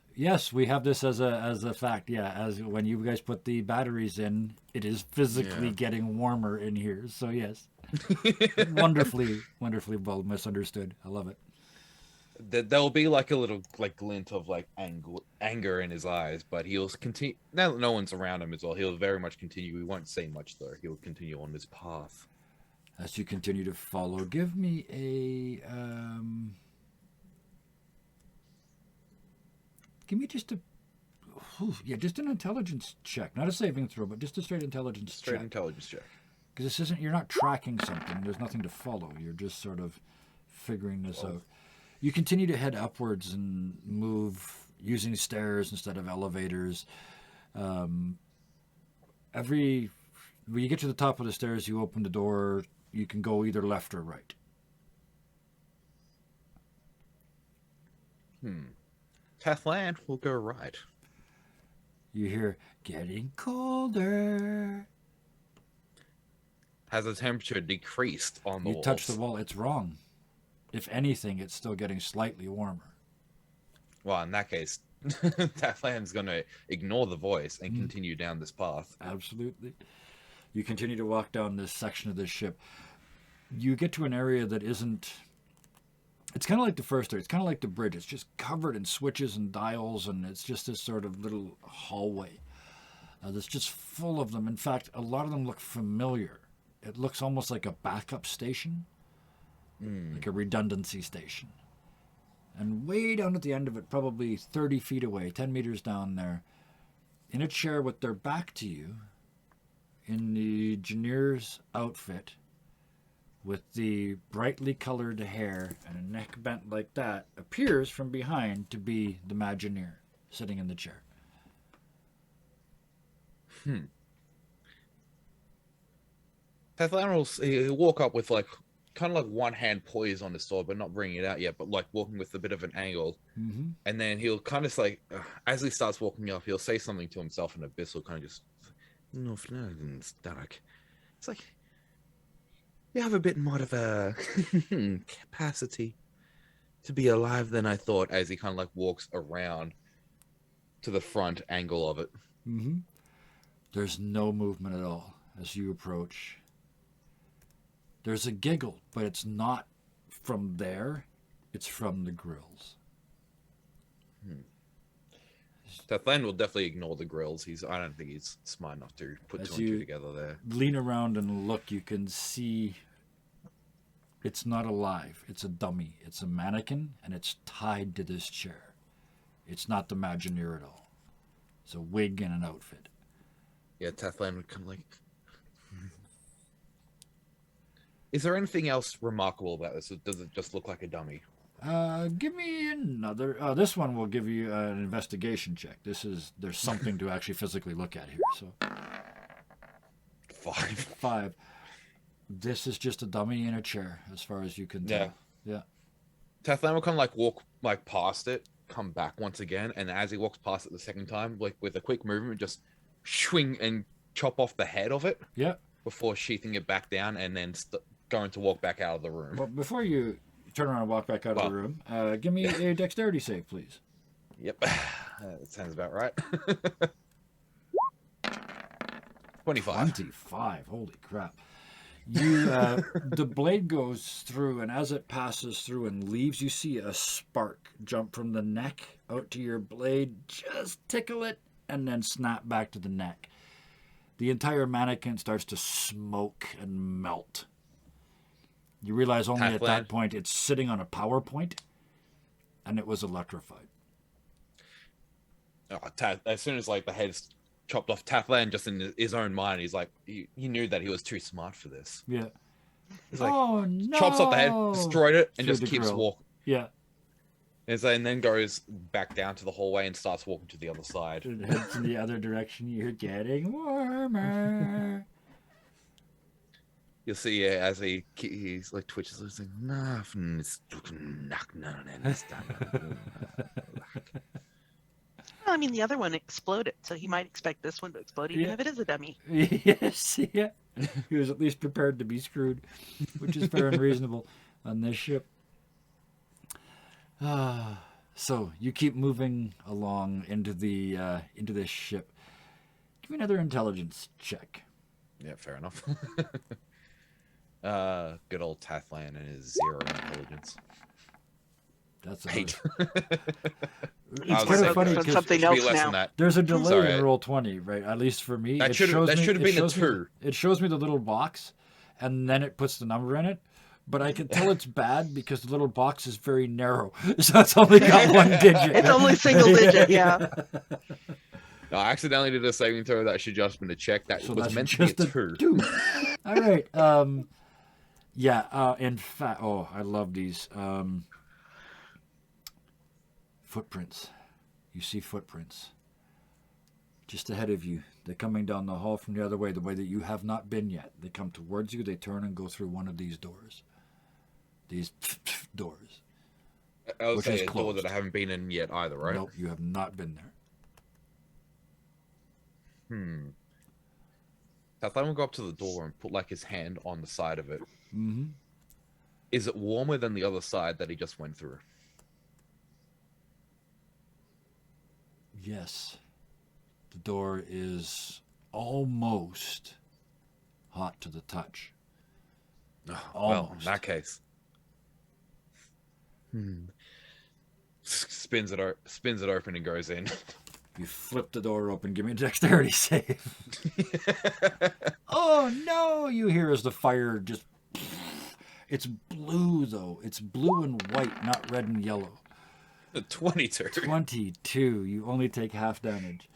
we have this as a fact. Yeah, as when you guys put the batteries in, it is physically Yeah. getting warmer in here. So yes, wonderfully well misunderstood. I love it. There'll be like a little like glint of like anger in his eyes, but he'll continue. Now that no one's around him as well, he'll very much continue. We won't say much though. He'll continue on this path. As you continue to follow, give me just a just an intelligence check, not a saving throw, but just a straight intelligence Straight check. intelligence check. Because this isn't, you're not tracking something. There's nothing to follow. You're just sort of figuring this out. You continue to head upwards and move using stairs instead of elevators. When you get to the top of the stairs, you open the door. You can go either left or right. Tathland will go right. You hear, getting colder. Has the temperature decreased on the You walls? touch the wall, it's wrong. If anything, it's still getting slightly warmer. Well, in that case, Tathland's going to ignore the voice and continue down this path. Absolutely. You continue to walk down this section of this ship. You get to an area that isn't... It's kind of like the first area. It's kind of like the bridge. It's just covered in switches and dials, and it's just this sort of little hallway that's just full of them. In fact, a lot of them look familiar. It looks almost like a backup station, like a redundancy station. And way down at the end of it, probably 30 feet away, 10 meters down there, in a chair with their back to you, in the engineer's outfit, with the brightly colored hair and a neck bent like that, appears from behind to be the Imagineer sitting in the chair. Tathland will walk up with like kind of like one hand poised on the sword, but not bringing it out yet, but like walking with a bit of an angle. Mm-hmm. And then he'll kind of like, as he starts walking up, he'll say something to himself, and Abyss will kind of just, no, it's dark. It's like, you have a bit more of a capacity to be alive than I thought, as he kind of like walks around to the front angle of it. Mm-hmm. There's no movement at all as you approach. There's a giggle, but it's not from there. It's from the grills. Tathland will definitely ignore the grills. I don't think he's smart enough to put As two and two you together there. lean around and look, you can see it's not alive. It's a dummy. It's a mannequin, and it's tied to this chair. It's not the Imagineer at all. It's a wig and an outfit. Yeah, Tathland would kind of like... Is there anything else remarkable about this? Or does it just look like a dummy? Give me another. This one will give you an investigation check. There's something to actually physically look at here. So 5. This is just a dummy in a chair, as far as you can tell. Yeah. Tathland will kind of like walk like past it, come back once again, and as he walks past it the second time, like with a quick movement, just swing and chop off the head of it. Yeah. Before sheathing it back down, and then going to walk back out of the room. Well, before you turn around and walk back out of the room, give me a dexterity save, please. Yep, that sounds about right. 25. 25. Holy crap. The blade goes through, and as it passes through and leaves, you see a spark jump from the neck out to your blade, just tickle it, and then snap back to the neck. The entire mannequin starts to smoke and melt. You realize only at that point it's sitting on a power point, and it was electrified. As soon as like the head's chopped off, Tathland just in his own mind, he's like, he knew that he was too smart for this. Yeah. He's like, oh no! Chops off the head, destroyed it, and Through just the keeps grill. walking. Yeah. And then goes back down to the hallway and starts walking to the other side. It heads in the other direction. You're getting warmer. You'll see as he's like twitches, he's like, nothing is knock none and this time. Well, I mean, the other one exploded, so he might expect this one to explode, even Yeah. if it is a dummy. Yes, yeah. He was at least prepared to be screwed, which is fair and reasonable on this ship. So you keep moving along into this ship. Give me another intelligence check. Yeah, fair enough. Good old Tathlan and his 0 intelligence. That's Eight. He's It's I was kind saying, of funny focused on because something should be else less now. than that. there's a delay Sorry, in roll 20, right? At least for me, That it should shows have me been a it shows me 2. it shows me the little box, and then it puts the number in it. But I can tell it's bad because the little box is very narrow, so it's only got 1 digit. It's only single digit, yeah. No, I accidentally did a saving throw that should just been a check. That So was that's meant to be a just 2. All right. Yeah. In fact, oh, I love these footprints. You see footprints just ahead of you. They're coming down the hall from the other way, the way that you have not been yet. They come towards you. They turn and go through one of these doors. These doors. I would Which say is a door closed. that I haven't been in yet either, right? Nope, you have not been there. Tathlan will go up to the door and put like his hand on the side of it. Mm-hmm. Is it warmer than the other side that he just went through? Yes. The door is almost hot to the touch. Oh, well, in Almost. that case. Spins it open and goes in. You flip the door open. Give me a dexterity save. Oh no! You hear as the fire just. It's blue though. It's blue and white, not red and yellow. 22. 22. You only take half damage.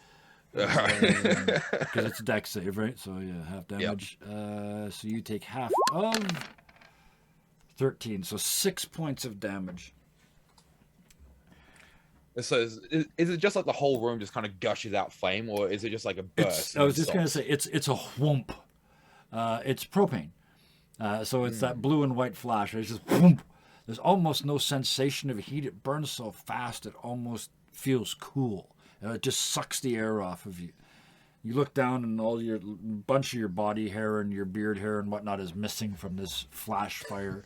Alright. Because it's a dex save, right? So yeah, half damage. So you take half of 13. So 6 points of damage. So is it just like the whole room just kind of gushes out flame, or is it just like a burst? I was just going to say, it's a whoomp. It's propane. So it's that blue and white flash. It's just whoomp. There's almost no sensation of heat. It burns so fast it almost feels cool. It just sucks the air off of you. You look down and all your bunch of your body hair and your beard hair and whatnot is missing from this flash fire.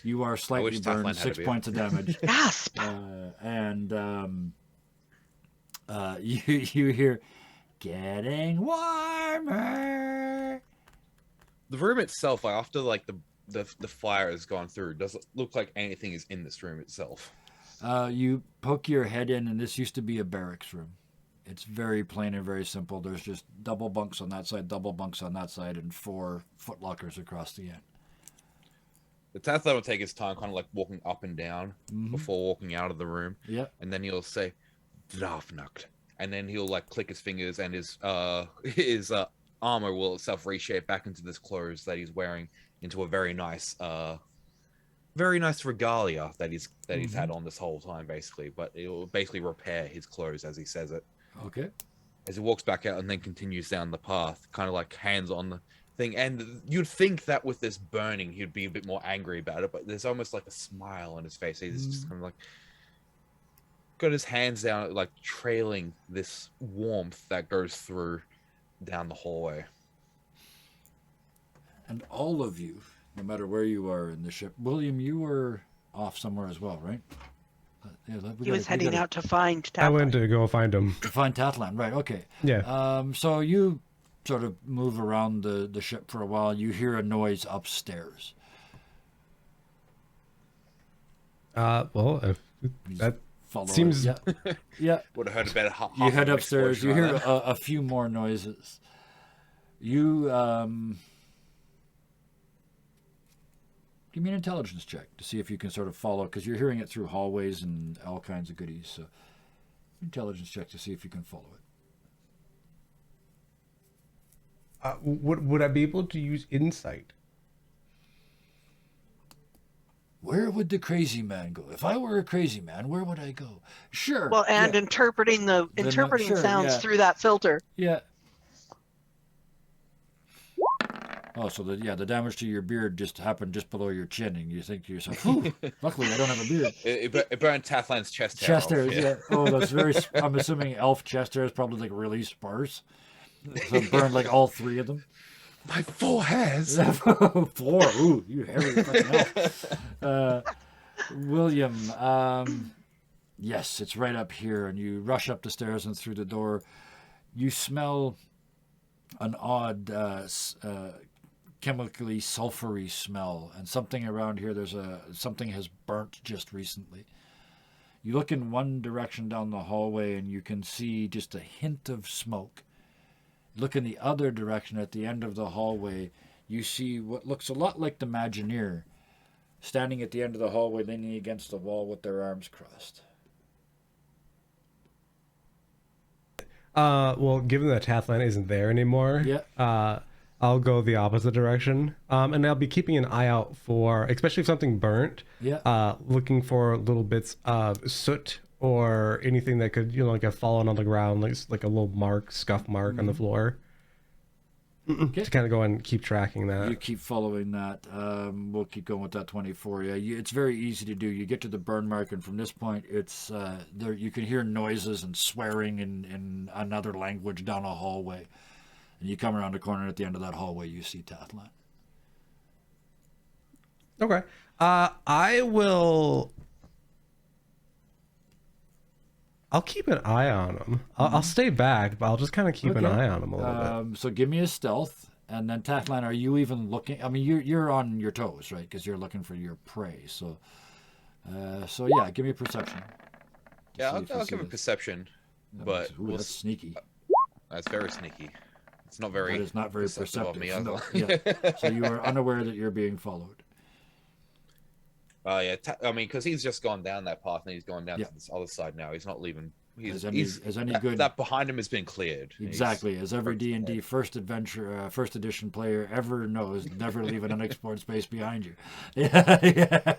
You are slightly wish burned, Tathlan had 6 a beard. points of damage. Gasp! You hear, getting warmer. The room itself, after like the fire has gone through, does it look like anything is in this room itself? You poke your head in, and this used to be a barracks room. It's very plain and very simple. There's just double bunks on that side, double bunks on that side, and 4 footlockers across the end. The Tathlan will take his time, kind of like walking up and down before walking out of the room, Yep. and then he'll say, "Drafnacht," and then he'll like click his fingers, and his armor will itself reshape back into this clothes that he's wearing into a very nice regalia that he's had on this whole time, basically. But it will basically repair his clothes as he says it. Okay. As he walks back out and then continues down the path, kind of like hands on the thing. And you'd think that with this burning, he'd be a bit more angry about it, but there's almost like a smile on his face. He's just kind of like got his hands down, like trailing this warmth that goes through down the hallway. And all of you, no matter where you are in the ship, William, you were off somewhere as well, right? He was heading out to find I Tathlan. went to go find him. to find Tathlan, right? Okay. Yeah. So you sort of move around the ship for a while. You hear a noise upstairs. Well, if that Follow seems it. Yeah. Yeah. Would have heard about half You head of an upstairs. You explosion hear around that. a few more noises. You give me an intelligence check to see if you can sort of follow, because you're hearing it through hallways and all kinds of goodies. So, intelligence check to see if you can follow it. would I be able to use insight? Where would the crazy man go? If I were a crazy man, where would I go? Sure. Well, and yeah, interpreting sure, sounds yeah. through that filter. yeah. Oh, so the damage to your beard just happened just below your chin, and you think to yourself, "Whew, luckily I don't have a beard." It burned Tathlan's chest hair Chest off, hairs, yeah. Oh, that's very. I'm assuming elf chest hair is probably like really sparse. So it burned like all 3 of them. My 4 hairs. 4. Ooh, you hairy fucking elf. William, Yes, it's right up here, and you rush up the stairs and through the door. You smell an odd, chemically sulfury smell, and something around here. Something has burnt just recently. You look in one direction down the hallway, and you can see just a hint of smoke. Look in the other direction at the end of the hallway. You see what looks a lot like the Imagineer, standing at the end of the hallway, leaning against the wall with their arms crossed. Well, given that Tathlan isn't there anymore, Yeah. I'll go the opposite direction. And I'll be keeping an eye out for, especially if something burnt, Yeah. looking for little bits of soot or anything that could, like have fallen on the ground, like a little scuff mark on the floor. Okay. To kind of go and keep tracking that. You keep following that. We'll keep going with that 24. Yeah, it's very easy to do. You get to the burn mark, and from this point, it's there. You can hear noises and swearing in another language down a hallway. And you come around the corner, at the end of that hallway, you see Tathlan. Okay. I will. I'll keep an eye on him. I'll stay back, but I'll just kind of keep an eye on him a little bit. So give me a stealth, and then Tathlan, are you even looking? I mean, you're on your toes, right? Because you're looking for your prey. So yeah, give me a perception. Yeah, See if you I'll see give a this. perception, but That's sneaky. that's very sneaky. It's not very. That is not very perceptive of perceptive. me, No. either. Yeah. So you are unaware that you're being followed. Yeah. I mean, because he's just gone down that path, and he's gone down Yeah. to this other side now. He's not leaving. As any that, good that behind him has been cleared. exactly as every D&D first edition player ever knows, never leave an unexplored space behind you. Yeah.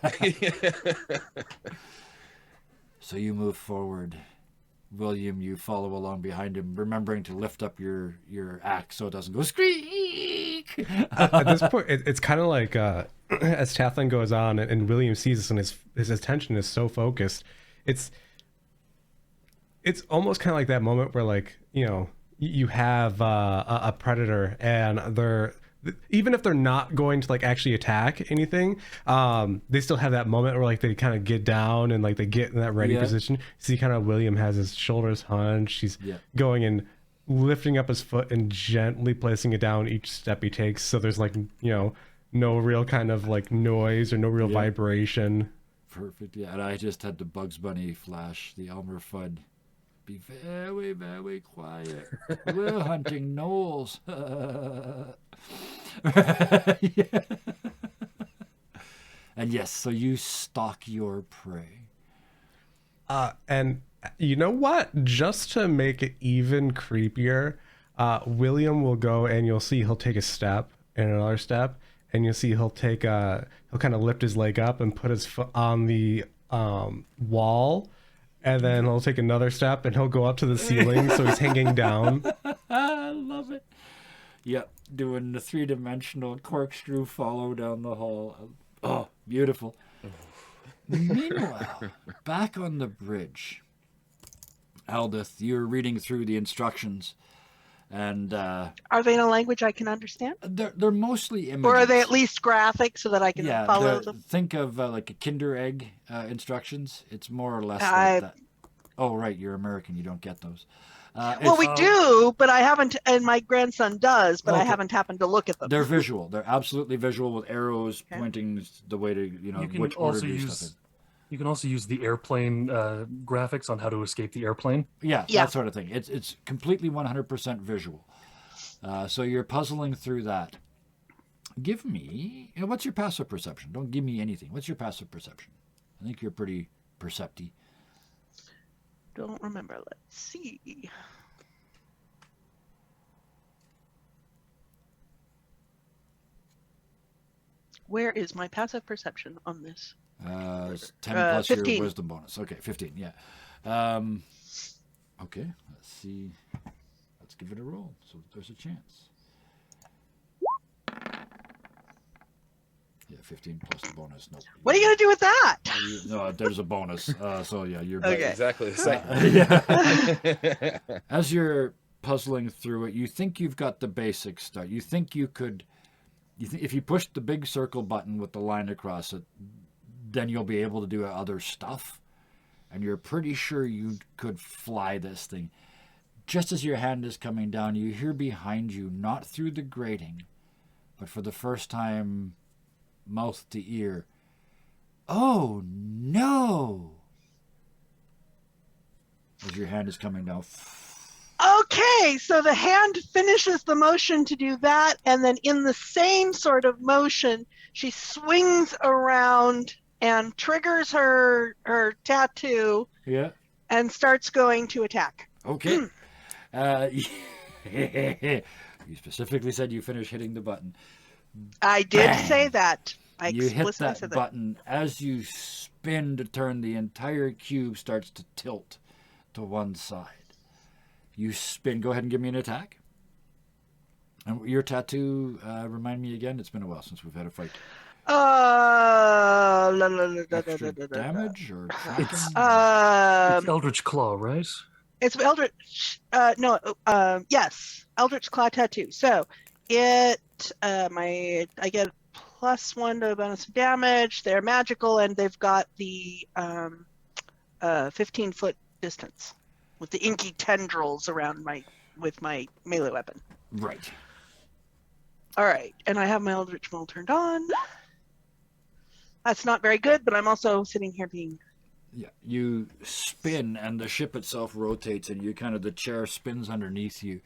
So you move forward. William, you follow along behind him, remembering to lift up your axe so it doesn't go squeak. At this point, it's kind of like as Tathlan goes on and William sees this and his attention is so focused, it's almost kind of like that moment where, like, you have a predator and they're, even if they're not going to like actually attack anything, they still have that moment where like they kind of get down and like they get in that ready position. See, kind of William has his shoulders hunched. He's going and lifting up his foot and gently placing it down each step he takes. So there's like, no real kind of like noise or no real vibration. Perfect. Yeah, and I just had the Bugs Bunny flash, the Elmer Fudd. Be very, very quiet. We're hunting gnolls. Yeah. And yes, so you stalk your prey. And you know what? Just to make it even creepier, William will go and you'll see he'll take a step and another step, and you'll see he'll kind of lift his leg up and put his foot on the wall. And then he'll take another step and he'll go up to the ceiling, so he's hanging down. I love it. Yep, doing the three-dimensional corkscrew follow down the hall. Oh, beautiful. Meanwhile, back on the bridge, Aldith, you're reading through the instructions, and Are they in a language I can understand? they're mostly images. Or are they at least graphic so that I can follow them? Think of like a Kinder Egg instructions. It's more or less I- like that. Oh, right, you're American. You don't get those. Well, we do, but I haven't, and my grandson does, but I Okay. havenent happened to look at them. They're visual. They're absolutely visual with arrows Okay. pointing the way to, You can which order also to do use stuff you can also use the airplane graphics on how to escape the airplane. in. Yeah, Yeah. that sort of thing. It's completely 100% visual. So you're puzzling through that. Give me, what's your passive perception? Don't give me anything. What's your passive perception? I think you're pretty percepty. Don't remember. Let's see. Where is my passive perception on this? It's 10 plus 15. your wisdom bonus. Okay, 15, yeah. Okay, let's see. Let's give it a roll so that there's a chance. Yeah, 15 plus the bonus. Nope. What are you going to do with that? No, there's a bonus. So yeah, you're Okay. better. Exactly the same. As you're puzzling through it, you think you've got the basic start. You think you could, if you push the big circle button with the line across it, then you'll be able to do other stuff. and you're pretty sure you could fly this thing. Just as your hand is coming down, you hear behind you, not through the grating, but for the first time, mouth to ear, "Oh no!" As your hand is coming down. Okay, so the hand finishes the motion to do that, and then in the same sort of motion, she swings around and triggers her tattoo Yeah. and starts going to attack. Okay. You specifically said you finished hitting the button. I did Bang! say that. I You hit explicitly that said that. button. As you spin to turn, the entire cube starts to tilt to one side. You spin. Go ahead and give me an attack. And your tattoo, remind me again. It's been a while since we've had a fight. Extra damage or tracking? It's Eldritch Claw, right? It's Eldritch. Yes, Eldritch Claw tattoo. So it, I get +1 to bonus damage. They're magical, and they've got the 15-foot distance with the inky tendrils around my melee weapon. Right. All right, and I have my Eldritch Maul turned on. That's not very good, but I'm also sitting here being. Yeah, you spin and the ship itself rotates and the chair spins underneath you.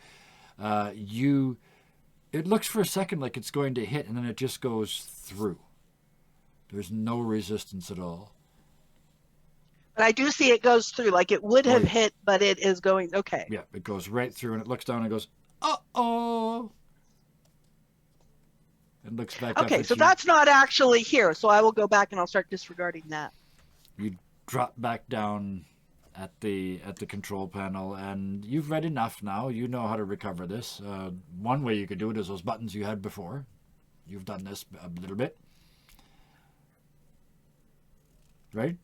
It looks for a second like it's going to hit and then it just goes through. There's no resistance at all. But I do see it goes through, like it would have hit, but it is going, okay. Yeah, it goes right through and it looks down and goes, uh-oh. And looks back up Okay, at so you. that's not actually here, so I will go back and I'll start disregarding that. You drop back down at the control panel, and you've read enough now. You know how to recover this. One way you could do it is those buttons you had before. You've done this a little bit, right?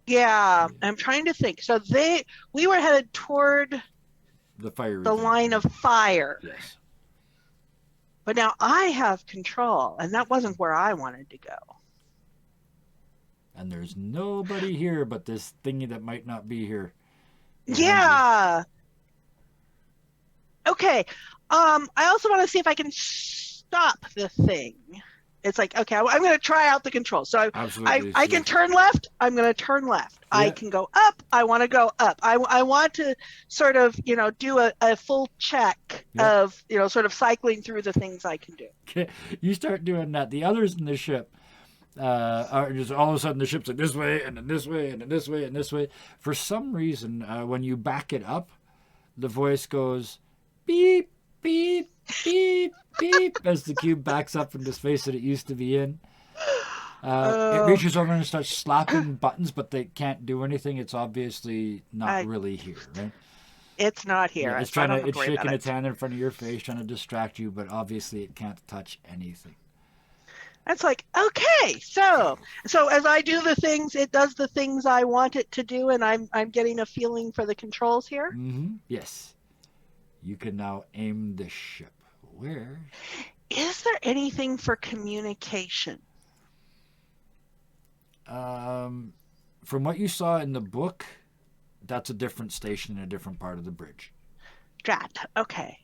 Yeah, I'm trying to think. So we were headed toward The fire. the line of fire, Yes. but now I have control, and that wasn't where I wanted to go. And there's nobody here but this thingy that might not be here. Yeah. Okay. I also want to see if I can stop the thing. It's like, okay, I'm going to try out the controls. So Absolutely. I can turn left. I'm going to turn left. Yeah. I can go up. I want to go up. I want to sort of, do a full check Yeah. of, sort of cycling through the things I can do. Okay. You start doing that. The others in the ship are just all of a sudden the ship's like this way and then this way and then this way and this way. For some reason, when you back it up, the voice goes beep, beep, beep, beep as the cube backs up into space that it used to be in. It reaches over and starts slapping buttons, but they can't do anything. It's obviously not really here, right? It's not here. Yeah, it's so I don't trying to. have It's worry shaking about its hand in front of your face, trying to distract you, but obviously it can't touch anything. It's like, okay, so as I do the things, it does the things I want it to do, and I'm getting a feeling for the controls here. Mm-hmm. Yes. You can now aim the ship. Where? Is there anything for communication? From what you saw in the book, that's a different station in a different part of the bridge. Drat. Okay.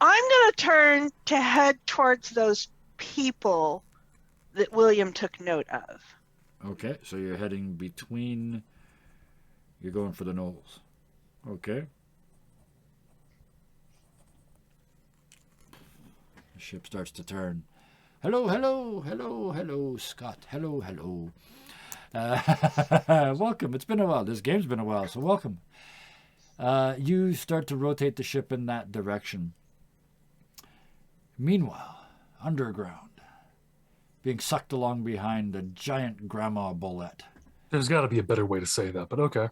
I'm going to turn to head towards those people that William took note of. Okay, so you're heading between. You're going for the knolls. Okay. The ship starts to turn. Hello, hello, hello, hello, Scott. Hello, hello. Welcome. It's been a while. This game's been a while, so welcome. You start to rotate the ship in that direction. Meanwhile, underground, being sucked along behind a giant grandma bullet. There's got to be a better way to say that, but okay.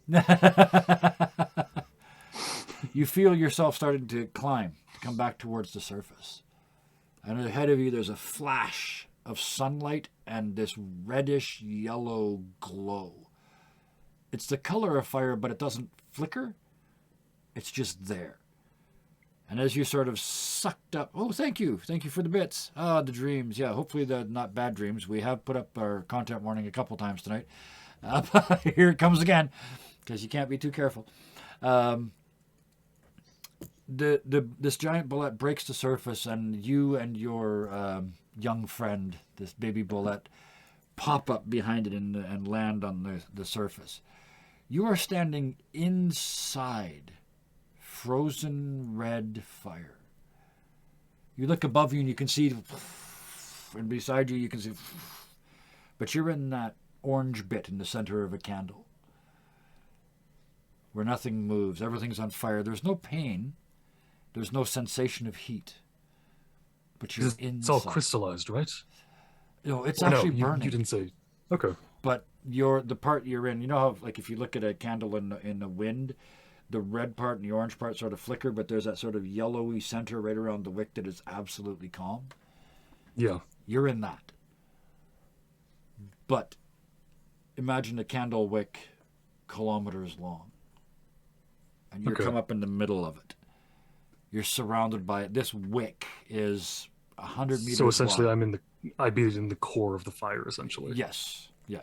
You feel yourself starting to climb, to come back towards the surface. And ahead of you, there's a flash of sunlight and this reddish yellow glow. It's the color of fire, but it doesn't flicker. It's just there. And as you sort of sucked up, oh, thank you for the bits. Ah, the dreams. Yeah, hopefully the not bad dreams. We have put up our content warning a couple times tonight. Here it comes again, because you can't be too careful. This giant bullet breaks the surface, and you and your young friend, this baby bullet, pop up behind it and land on the surface. You are standing inside frozen red fire. You look above you and you can see, and beside you can see, but you're in that orange bit in the center of a candle where nothing moves. Everything's on fire. There's no pain. There's no sensation of heat. But you're inside. It's all crystallized, right? No, it's actually burning. You didn't say. Okay. But the part you're in, you know how, like, if you look at a candle in the wind, the red part and the orange part sort of flicker, but there's that sort of yellowy center right around the wick that is absolutely calm. Yeah. You're in that. But imagine a candle wick kilometers long. And you come up in the middle of it. You're surrounded by it. This wick is 100 meters So essentially, wide. I'd be in the core of the fire, essentially. Yes. Yeah.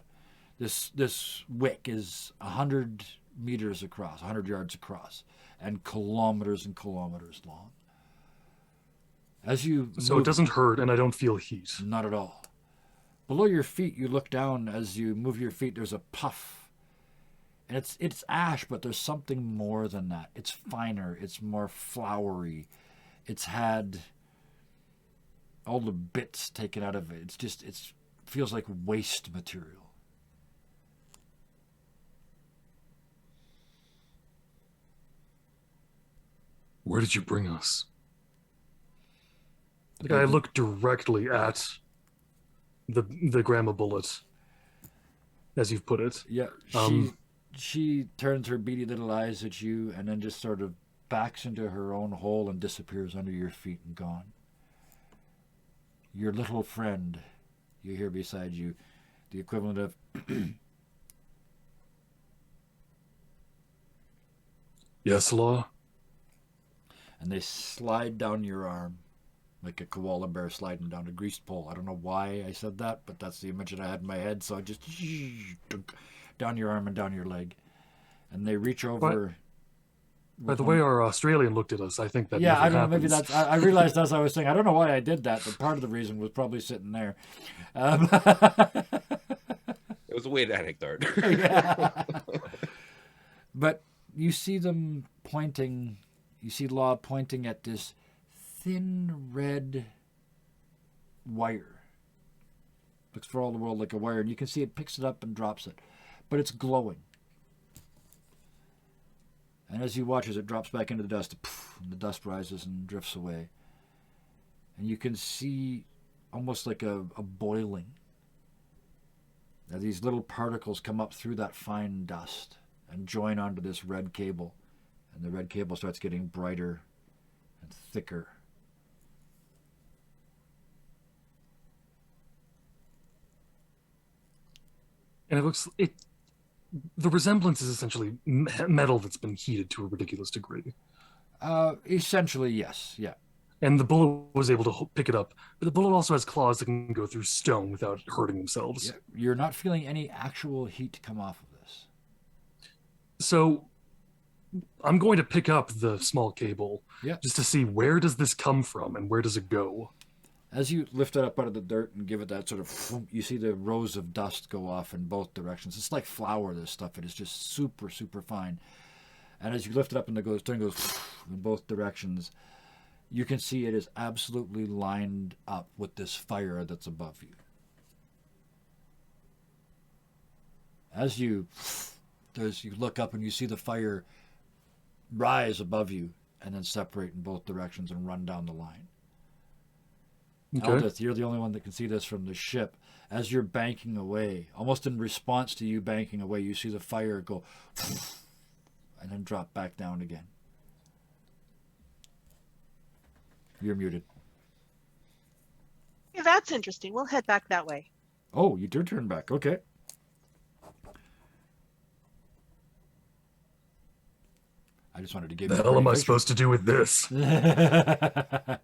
This wick is 100 meters across, 100 yards across, and kilometers long. As you So move, it doesn't hurt, and I don't feel heat. not at all. Below your feet, you look down. As you move your feet, there's a puff. And it's ash, but there's something more than that. It's finer. It's more flowery. It's had all the bits taken out of it. It feels like waste material. Where did you bring us? Like, I look directly at the grandma bullet, as you've put it. Yeah, she turns her beady little eyes at you and then just sort of backs into her own hole and disappears under your feet and gone. Your little friend, you hear beside you, the equivalent of Yes, Law? and they slide down your arm like a koala bear sliding down a greased pole. I don't know why I said that, but that's the image that I had in my head, so I just down your arm and down your leg. And they reach over. By the way our Australian looked at us, I think that Yeah, never I don't know, maybe happens. that's... I realized as I was saying, I don't know why I did that, but part of the reason was probably sitting there. It was a weird anecdote. Yeah. But you see them pointing, you see Law pointing at this thin red wire. Looks for all the world like a wire, and you can see it picks it up and drops it. But it's glowing. And as you watch as it drops back into the dust, and the dust rises and drifts away. And you can see almost like a boiling. Now these little particles come up through that fine dust and join onto this red cable. And the red cable starts getting brighter and thicker. And the resemblance is essentially metal that's been heated to a ridiculous degree. Essentially, yes. Yeah. And the bullet was able to pick it up, but the bullet also has claws that can go through stone without hurting themselves. Yeah. You're not feeling any actual heat come off of this. So I'm going to pick up the small cable just to see where does this come from and where does it go. As you lift it up out of the dirt and give it that sort of, you see the rows of dust go off in both directions. It's like flour, this stuff. It is just super, super fine. And as you lift it up and the thing goes in both directions, you can see it is absolutely lined up with this fire that's above you. As you look up and you see the fire rise above you and then separate in both directions and run down the line. Okay. Eldith, you're the only one that can see this from the ship. As you're banking away, almost in response to you banking away, you see the fire go and then drop back down again. You're muted. Yeah, that's interesting. We'll head back that way. Oh, you did turn back. Okay. I just wanted to give The you. hell am I supposed to do with this? to?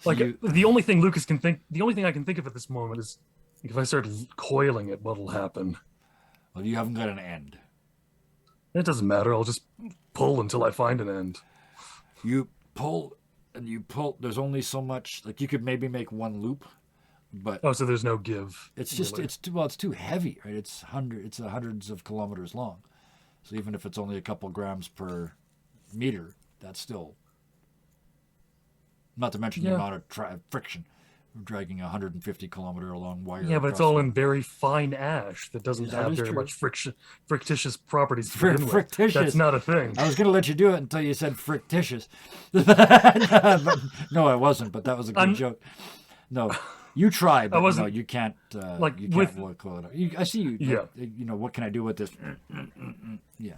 Like You- the only thing Lucas can think, the only thing I can think of at this moment is if I start coiling it, what'll happen? Well, you haven't got an end. It doesn't matter. I'll just pull until I find an end. You pull and you pull. There's only so much. Like you could maybe make one loop, but Oh, so there's no give. it's just really. it's too heavy, right? It's hundreds of kilometers long. So even if it's only a couple grams per meter, that's still. Not to mention the Yeah. amount of friction, dragging a 150-kilometer long wire. Yeah, but it's across all the- in very fine ash that doesn't That have is very true. much frictitious properties to begin with. Frictitious. That's not a thing. I was going to let you do it until you said frictitious. No, I wasn't, but that was a good I'm- joke. No, you try, but wasn't- no, you can't. like, you with- can't call it. I see you. Yeah. You know, what can I do with this? Yeah.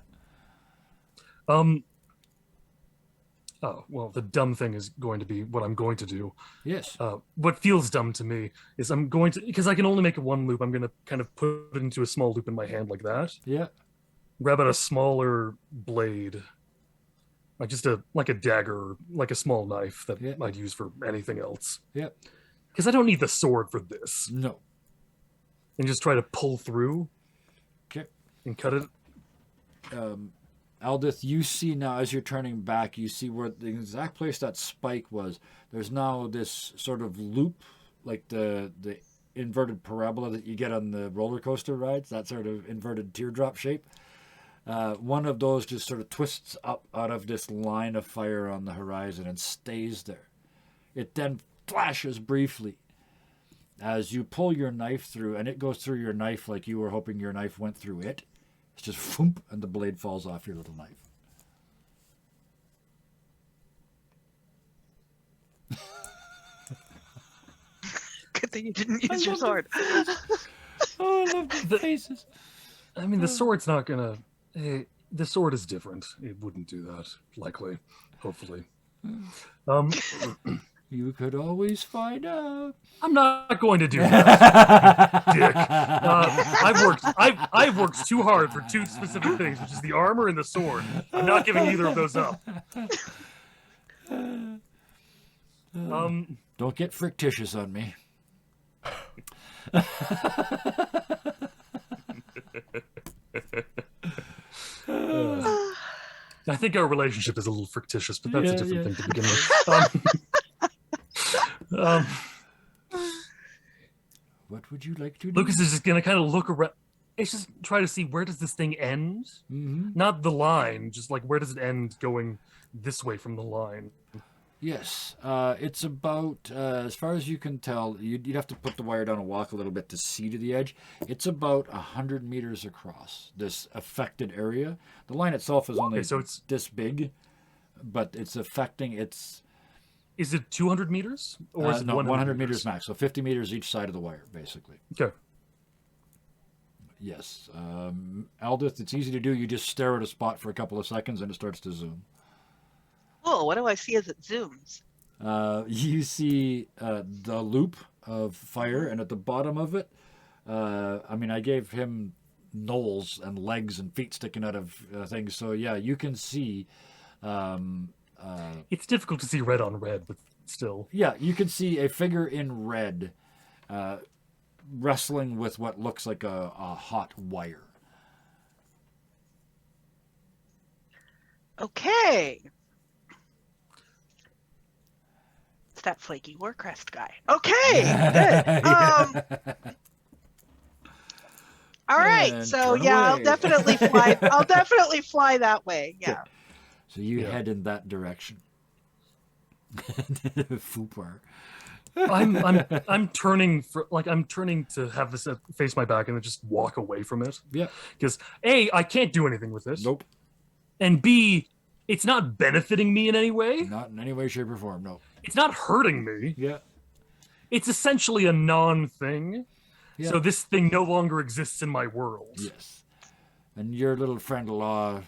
Oh, well, the dumb thing is going to be what I'm going to do. Yes. What feels dumb to me is I'm going to, because I can only make it one loop, I'm going to kind of put it into a small loop in my hand like that. Yeah. Grab out a smaller blade, like just like a dagger, like a small knife that Yeah. I'd use for anything else. Yeah. Because I don't need the sword for this. No. And just try to pull through Okay. and cut it. Aldith, you see now as you're turning back, you see where the exact place that spike was. There's now this sort of loop, like the inverted parabola that you get on the roller coaster rides, that sort of inverted teardrop shape. One of those just sort of twists up out of this line of fire on the horizon and stays there. It then flashes briefly as you pull your knife through, and it goes through your knife like you were hoping your knife went through it. It's just foomp, and the blade falls off your little knife. Good thing you didn't use your sword. Oh, I love the faces. I mean, the sword's not gonna. The sword is different. It wouldn't do that, likely. Hopefully. You could always find out. I'm not going to do that, dick. I've worked too hard for two specific things, which is the armor and the sword. I'm not giving either of those up. Don't get frictitious on me. I think our relationship is a little fictitious, but that's a Yeah, different yeah. thing to begin with. What would you like to do? Lucas is just gonna kind of look around. It's just try to see where does this thing end? Mm-hmm. Not the line, just like where does it end going this way from the line? Yes, it's about, as far as you can tell, you'd have to put the wire down and walk a little bit to see to the edge. It's about 100 meters across this affected area. The line itself is only Okay, so it's this big, but it's affecting its... is it 200 meters or is it no, 100, 100 meters max, so 50 meters each side of the wire, basically. Okay. Yes. Aldith, it's easy to do. You just stare at a spot for a couple of seconds and it starts to zoom. Oh, what do I see as it zooms? You see the loop of fire, and at the bottom of it, I mean, I gave him knolls and legs and feet sticking out of things. So, yeah, you can see... It's difficult to see red on red, but still. Yeah, you can see a figure in red wrestling with what looks like a hot wire. Okay. It's that flaky Warcrest guy. Okay, good. All right, And so turn yeah, I'll away. definitely fly. I'll definitely fly that way. Yeah. So you Yeah. head in that direction. Foopar. I'm turning for like I'm turning to have this face my back and then just walk away from it Yeah. because A, I can't do anything with it, Nope. and B, it's not benefiting me in any way. Not in any way, shape, or form. No. It's not hurting me. Yeah. It's essentially a non-thing. Yeah. So this thing no longer exists in my world. Yes. And your little friend-in-law,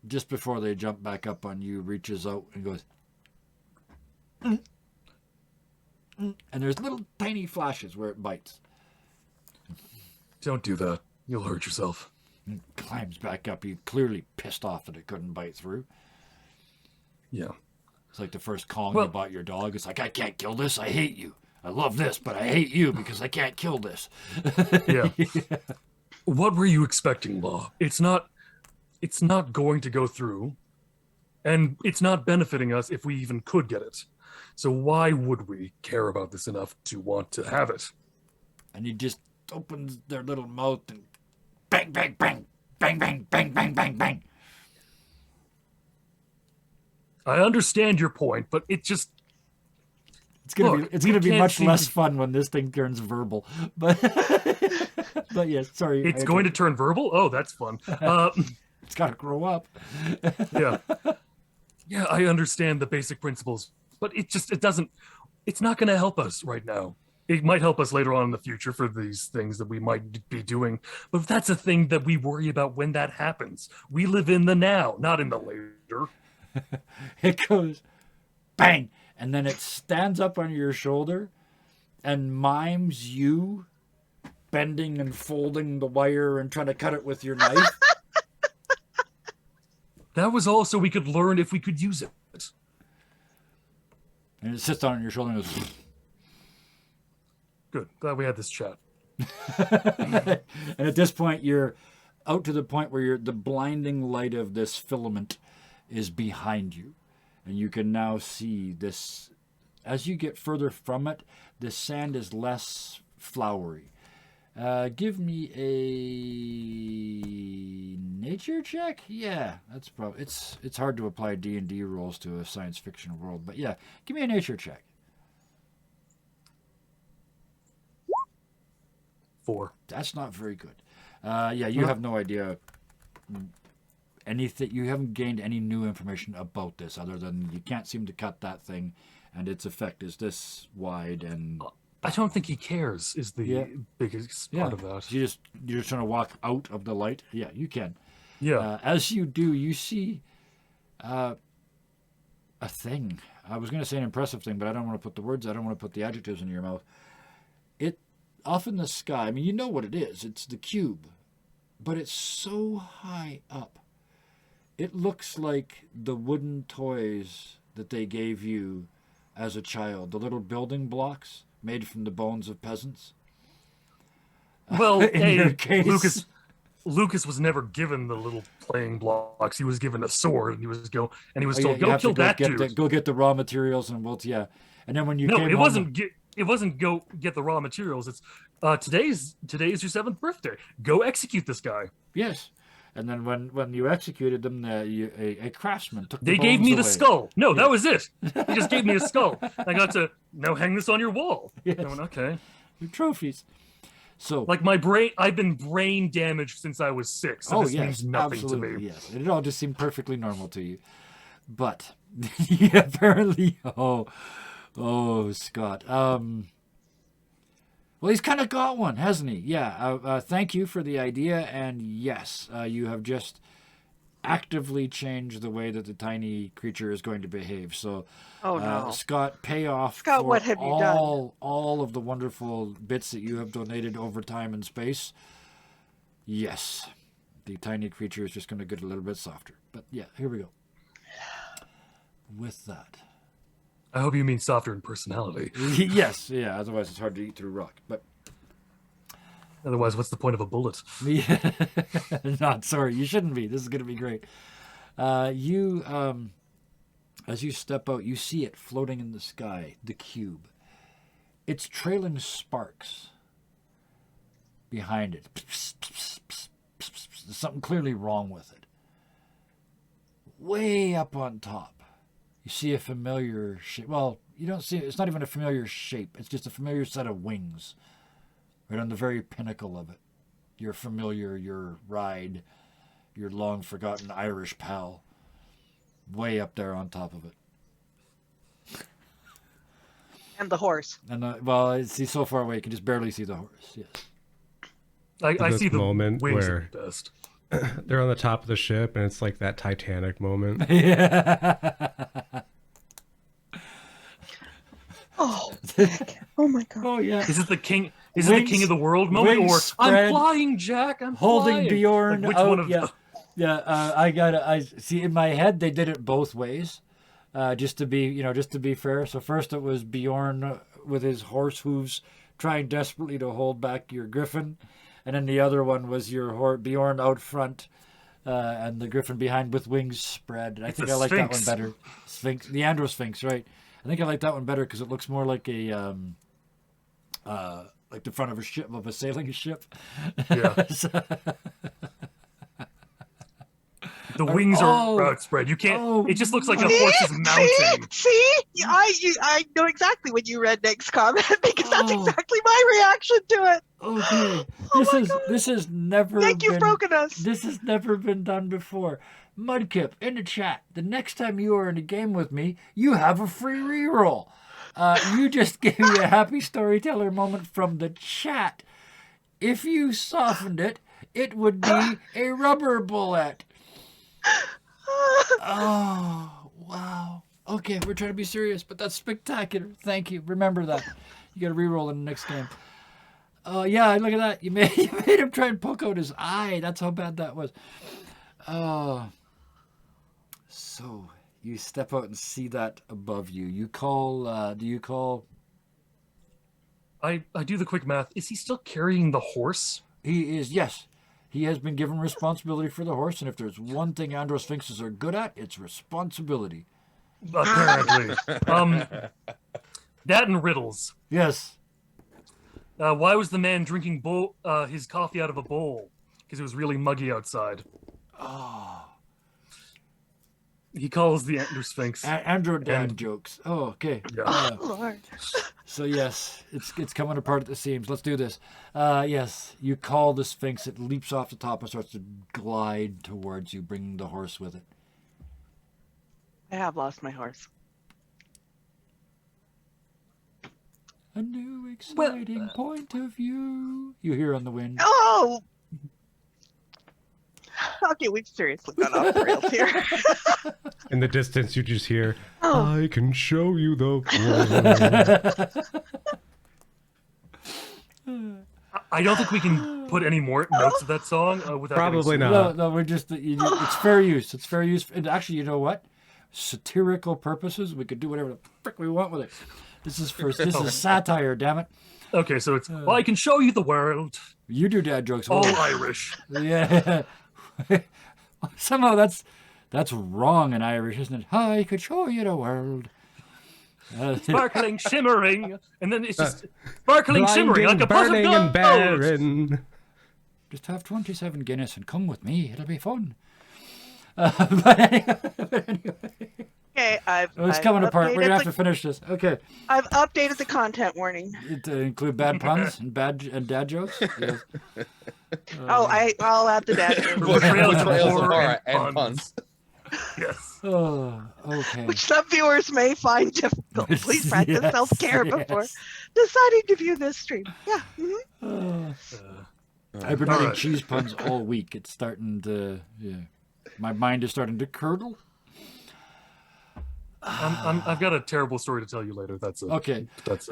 just before they jump back up on you, reaches out and goes, "Mm, mm," and there's little tiny flashes where it bites. Don't do that. You'll hurt yourself. And climbs back up. He's clearly pissed off that it couldn't bite through. Yeah. It's like the first Kong you bought your dog. It's like, I can't kill this. I hate you. I love this, but I hate you because I can't kill this. Yeah. What were you expecting, Law? It's not going to go through, and it's not benefiting us if we even could get it. So why would we care about this enough to want to have it? And he just opens their little mouth and bang, bang, bang, bang, bang, bang, bang, bang, bang. I understand your point, but it just It's gonna be can't much seem less to- fun when this thing turns verbal. But but yes, sorry. It's going to turn verbal? Oh, that's fun. It's got to grow up. Yeah. yeah, I understand the basic principles, but it's not going to help us right now. It might help us later on in the future for these things that we might be doing, but that's a thing that we worry about when that happens. We live in the now, not in the later. It goes bang, and then it stands up on your shoulder and mimes you bending and folding the wire and trying to cut it with your knife. That was all so we could learn if we could use it. And it sits on your shoulder and goes. Good. Glad we had this chat. And at this point, you're out to the point where the blinding light of this filament is behind you. And you can now see this. As you get further from it, the sand is less flowery. Give me a nature check. Yeah, that's probably it's hard to apply D&D rules to a science fiction world, but yeah, give me a nature check. 4. That's not very good. Yeah, you have no idea anything. You haven't gained any new information about this other than you can't seem to cut that thing, and its effect is this wide. And I don't think he cares is the biggest part of that. you're just trying to walk out of the light. Yeah, you can. Yeah. As you do, you see a thing. I was going to say an impressive thing, but I don't want to put the words. I don't want to put the adjectives in your mouth. It off in the sky. I mean, you know what it is. It's the cube, but it's so high up. It looks like the wooden toys that they gave you as a child, the little building blocks made from the bones of peasants. Well, In your case. Lucas was never given the little playing blocks. He was given a sword, and he was told, Oh, yeah, "Go you have kill to that get dude." go get the raw materials and and then when you No, came it home, wasn't. It wasn't go get the raw materials. It's today's your 7th birthday. Go execute this guy. Yes, and then when you executed them, a craftsman took. They the gave bones me the away. skull. No, that was it. He just gave me a skull. I got to now hang this on your wall. Yes. I went, okay. Your trophies. So Like my brain, I've been brain damaged since I was 6. So this means nothing absolutely, to me. yes. It all just seemed perfectly normal to you, but apparently, Scott. Well, he's kind of got one, hasn't he? Yeah. Thank you for the idea, and yes, you have just actively changed the way that the tiny creature is going to behave. So, Oh no. Scott, pay off Scott, for what have you done? all of the wonderful bits that you have donated over time and space. Yes, the tiny creature is just going to get a little bit softer. But yeah, here we go. With that. I hope you mean softer in personality. Yes, yeah, otherwise it's hard to eat through rock. But Otherwise, what's the point of a bullet? yeah, not sorry, you shouldn't be. This is going to be great. You, as you step out, you see it floating in the sky, the cube. It's trailing sparks behind it. There's something clearly wrong with it. Way up on top, you see a familiar shape. Well, you don't see it. It's not even a familiar shape. It's just a familiar set of wings. Right on the very pinnacle of it. Your familiar, your ride, your long-forgotten Irish pal. Way up there on top of it. And the horse. And well, he's so far away, you can just barely see the horse. Yes. I This see the moment wings where- at best. They're on the top of the ship, and it's like that Titanic moment. Yeah. Oh, heck. Oh my god. Oh yeah. Is it the king? Is it the king of the world moment, wings or spread, I'm flying, Jack? I'm holding flying. Bjorn Like, which out. one of Yeah, yeah. I see. In my head, they did it both ways, just to be fair. So first it was Bjorn with his horse hooves trying desperately to hold back your griffin, and then the other one was your Bjorn out front, and the griffin behind with wings spread. And I think I like that one better. Sphinx, the Andro Sphinx, right? I think I like that one better because it looks more like a like the front of a ship, of a sailing ship. Yeah. The wings are outspread. You can't. It just looks like a horse is mounting. See, I know exactly when you read Nick's comment because that's exactly my reaction to it. Okay, this has never. Nick, you've broken us. This has never been done before. Mudkip in the chat. The next time you are in a game with me, you have a free reroll. You just gave me a happy storyteller moment from the chat. If you softened it, it would be a rubber bullet. Oh, wow. Okay, we're trying to be serious, but that's spectacular. Thank you. Remember that. You got to reroll in the next game. Oh, yeah, look at that. You made him try and poke out his eye. That's how bad that was. Oh. So, you step out and see that above you. You call, do you call? I do the quick math. Is he still carrying the horse? He is, yes. He has been given responsibility for the horse, and if there's one thing Andro Sphinxes are good at, it's responsibility. Apparently. That and riddles. Yes. Why was the man drinking his coffee out of a bowl? Because it was really muggy outside. Oh. He calls the Andro Sphinx. Andro dad jokes. Oh, okay. Yeah. Lord. So yes, it's coming apart at the seams. Let's do this. Yes, you call the Sphinx. It leaps off the top and starts to glide towards you, bringing the horse with it. I have lost my horse. A new exciting point of view. You hear on the wind. Oh! Okay, we've seriously gone off the rails here. In the distance, you just hear, Oh. I can show you the world. I don't think we can put any more notes of that song without Probably getting not. No, we're just it's fair use. It's fair use. And actually, you know what? Satirical purposes, we could do whatever the frick we want with it. This is satire, damn it. Okay, so it's I can show you the world. You do dad jokes. All Irish. Yeah. Somehow that's wrong in Irish, isn't it? I could show you the world. Sparkling, shimmering, and then it's just sparkling, shimmering like a pot of burning, and gold. barren. Just have 27 Guinness and come with me. It'll be fun. But anyway. Okay, It's coming apart. We're going to have to finish this. Okay. I've updated the content warning. To include bad puns and dad jokes? Yes. I'll add the dad joke. Portrayals of Portrayals of horror horror and and puns. Yes. Oh, okay. Which some viewers may find difficult. Please practice Yes, self-care before yes. deciding to view this stream. Yeah. I've been writing Alright. cheese puns all week. It's starting to, my mind is starting to curdle. I've got a terrible story to tell you later. That's it. Okay. That's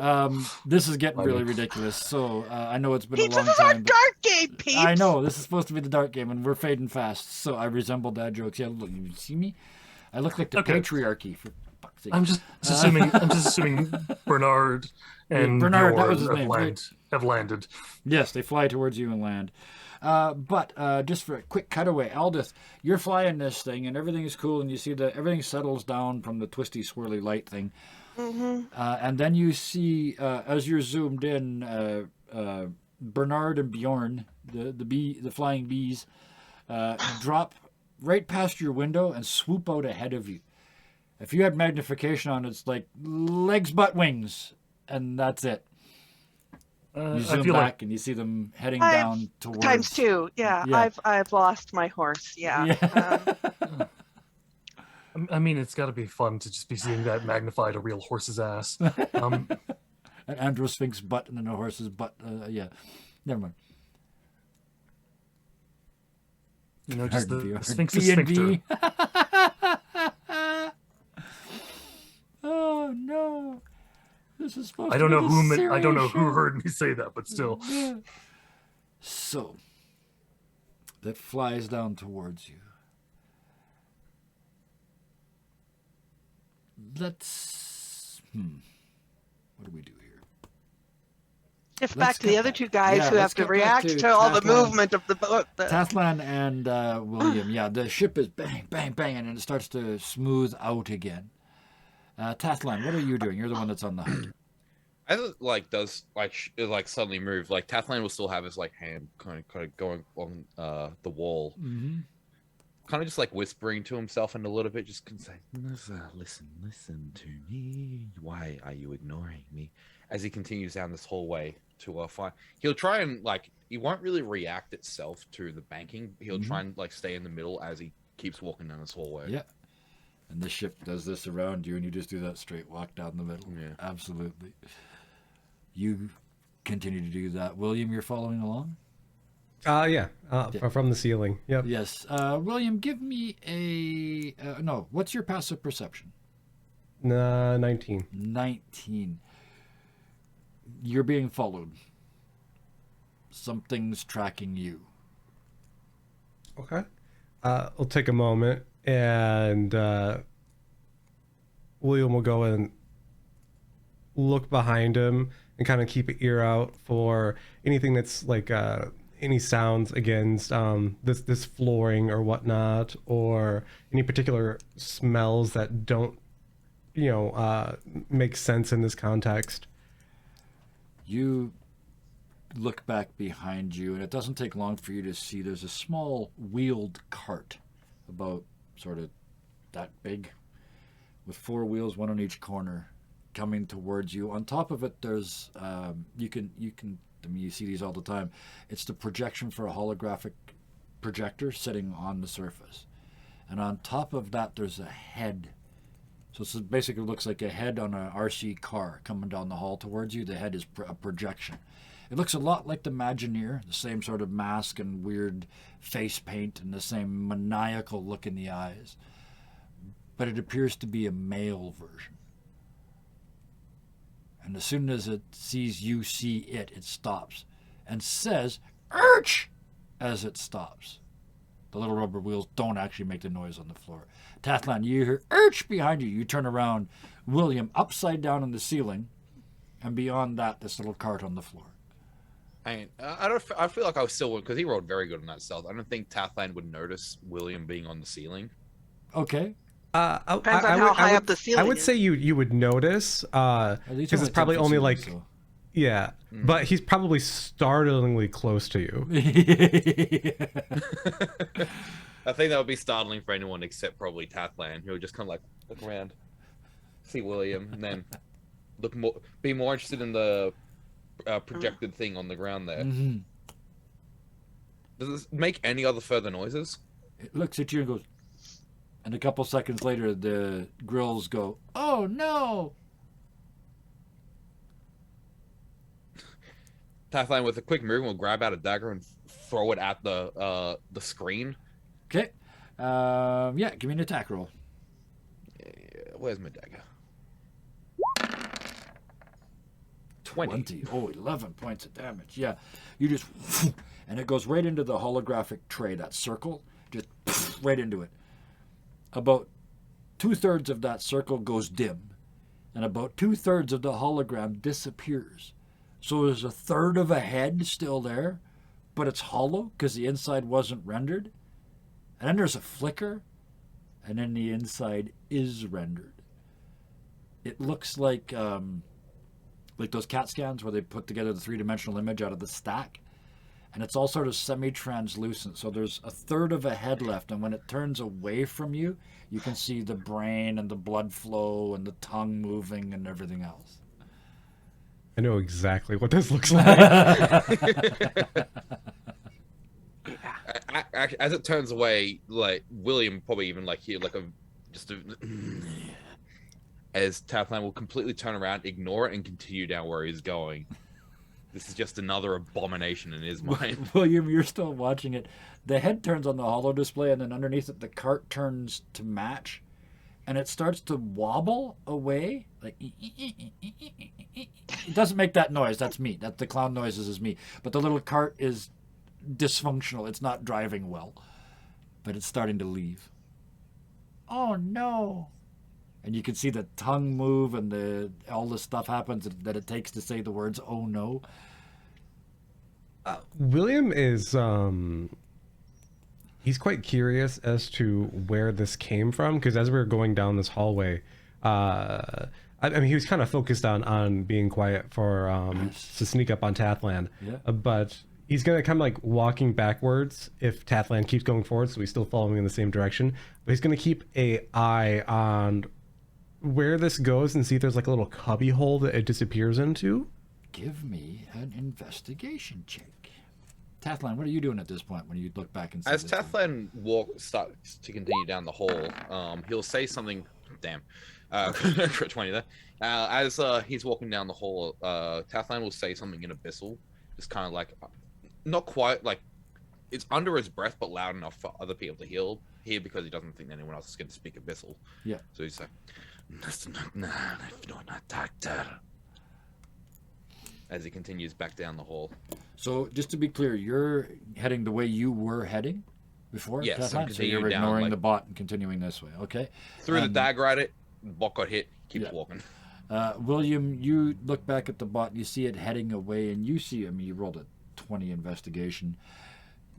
This is getting really ridiculous. So I know it's been Peeps, a long this is our time. but dark game, Peeps. I know this is supposed to be the dark game, and we're fading fast. So I resemble dad jokes. Yeah, look, you see me? I look like the Okay. patriarchy. For fuck's sake. I'm just assuming Bernard and Bernard, that Bjorn was his name, have landed. Yes, they fly towards you and land. But just for a quick cutaway, Aldith, you're flying this thing and everything is cool, and you see that everything settles down from the twisty, swirly light thing. And then you see, as you're zoomed in, Bernard and Bjorn, the flying bees, drop right past your window and swoop out ahead of you. If you had magnification on, it's like legs, butt, wings, and that's it. You zoom feel back like and you see them heading down towards Times two. Yeah, Yeah. I've lost my horse. Yeah. I mean, it's got to be fun to just be seeing that magnified a real horse's ass. an Andro Sphinx butt and then a horse's butt. Yeah, never mind. You know, just Hard the to Sphinx's B&B. sphincter. Oh no, this This is supposed I to don't be know the who I don't know serious who show. heard me say that, but still. Yeah. So, that flies down towards you. Let's. What do we do here? Shift Let's back to the cut other back. two guys Yeah, who let's have to get back react to to all the Tathlan. movement of the boat. Tathlan and William, yeah, the ship is bang, bang, bang, and it starts to smooth out again. Tathlan, what are you doing? You're the one that's on the hunt. As it does suddenly move, Tathlan will still have his hand kind of going on the wall, Mm-hmm. kind of just whispering to himself and a little bit, just saying, "Listen to me. Why are you ignoring me?" As he continues down this hallway to find, he'll try and he won't really react itself to the banking. He'll try and stay in the middle as he keeps walking down this hallway. Yeah. And the ship does this around you, and you just do that straight walk down the middle. Yeah. Absolutely. You continue to do that. William, you're following along? Yeah. From the ceiling. Yep. Yes. William, give me a... no, what's your passive perception? 19. 19. You're being followed. Something's tracking you. Okay. I'll take a moment, and William will go and look behind him and kind of keep an ear out for anything that's any sounds against this flooring or whatnot, or any particular smells that don't make sense in this context. You look back behind you, and it doesn't take long for you to see there's a small wheeled cart, about sort of that big, with 4 wheels, one on each corner, coming towards you. On top of it, there's you see these all the time. It's the projection for a holographic projector sitting on the surface, and on top of that, there's a head. So it basically looks like a head on an RC car coming down the hall towards you. The head is a projection. It looks a lot like the Imagineer, the same sort of mask and weird face paint and the same maniacal look in the eyes. But it appears to be a male version. And as soon as it sees you see it, it stops and says, "Urch!" as it stops. The little rubber wheels don't actually make the noise on the floor. Tathlan, you hear "Urch!" behind you. You turn around, William upside down on the ceiling, and beyond that, this little cart on the floor. I feel like I was still, because he rolled very good on that stealth. I don't think Tathlan would notice William being on the ceiling. Okay. Depends on how high up the ceiling I would is. say you would notice, because it's probably only yeah, but he's probably startlingly close to you. I think that would be startling for anyone except probably Tathlan, who would just kind of look around, see William, and then be more interested in the projected thing on the ground there. Mm-hmm. Does this make any other further noises? It looks at you and goes, and a couple seconds later, the grills go, "Oh no!" Tathlan, with a quick move, will grab out a dagger and throw it at the screen. Okay. Yeah, give me an attack roll. Where's my dagger? 20. Oh, 11 points of damage. Yeah. You just, and it goes right into the holographic tray, that circle, just right into it. About 2/3 of that circle goes dim, and about 2/3 of the hologram disappears. So there's 1/3 of a head still there, but it's hollow because the inside wasn't rendered. And then there's a flicker, and then the inside is rendered. It looks like those CAT scans where they put together the 3-dimensional image out of the stack. And it's all sort of semi-translucent. So there's 1/3 of a head left, and when it turns away from you, you can see the brain and the blood flow and the tongue moving and everything else. I know exactly what this looks like. As it turns away, William probably even hear as Tathlan will completely turn around, ignore it, and continue down where he's going. This is just another abomination in his mind. William, you're still watching it. The head turns on the holo display, and then underneath it, the cart turns to match. and it starts to wobble away. Like it doesn't make that noise. That's me. That the clown noises is me. But the little cart is dysfunctional. It's not driving well. But it's starting to leave. Oh no. And you can see the tongue move and all the stuff happens that it takes to say the words "oh no." William is he's quite curious as to where this came from, because as we were going down this hallway, I mean, he was kind of focused on being quiet for to sneak up on Tathlan. Yeah. But he's gonna come like walking backwards if Tathlan keeps going forward, so he's still following in the same direction. But he's gonna keep an eye on where this goes and see if there's like a little cubby hole that it disappears into. Give me an investigation check. Tathlan, what are you doing at this point when you look back and see As this Tathlan starts to continue down the hall, he'll say something. Damn, 20 there. As he's walking down the hall, Tathlan will say something in Abyssal, just kind of like, not quite like, it's under his breath, but loud enough for other people to hear because he doesn't think anyone else is going to speak Abyssal. Yeah. So he's like, as he continues back down the hall. So, just to be clear, you're heading the way you were heading before? Yes, Tathlan? I'm So you're continuing down, ignoring like- the bot and continuing this way, okay? Threw the dagger at it, bot got hit, keeps Yeah. walking. William, you look back at the bot and you see it heading away, and you see, I mean, you rolled a 20 investigation.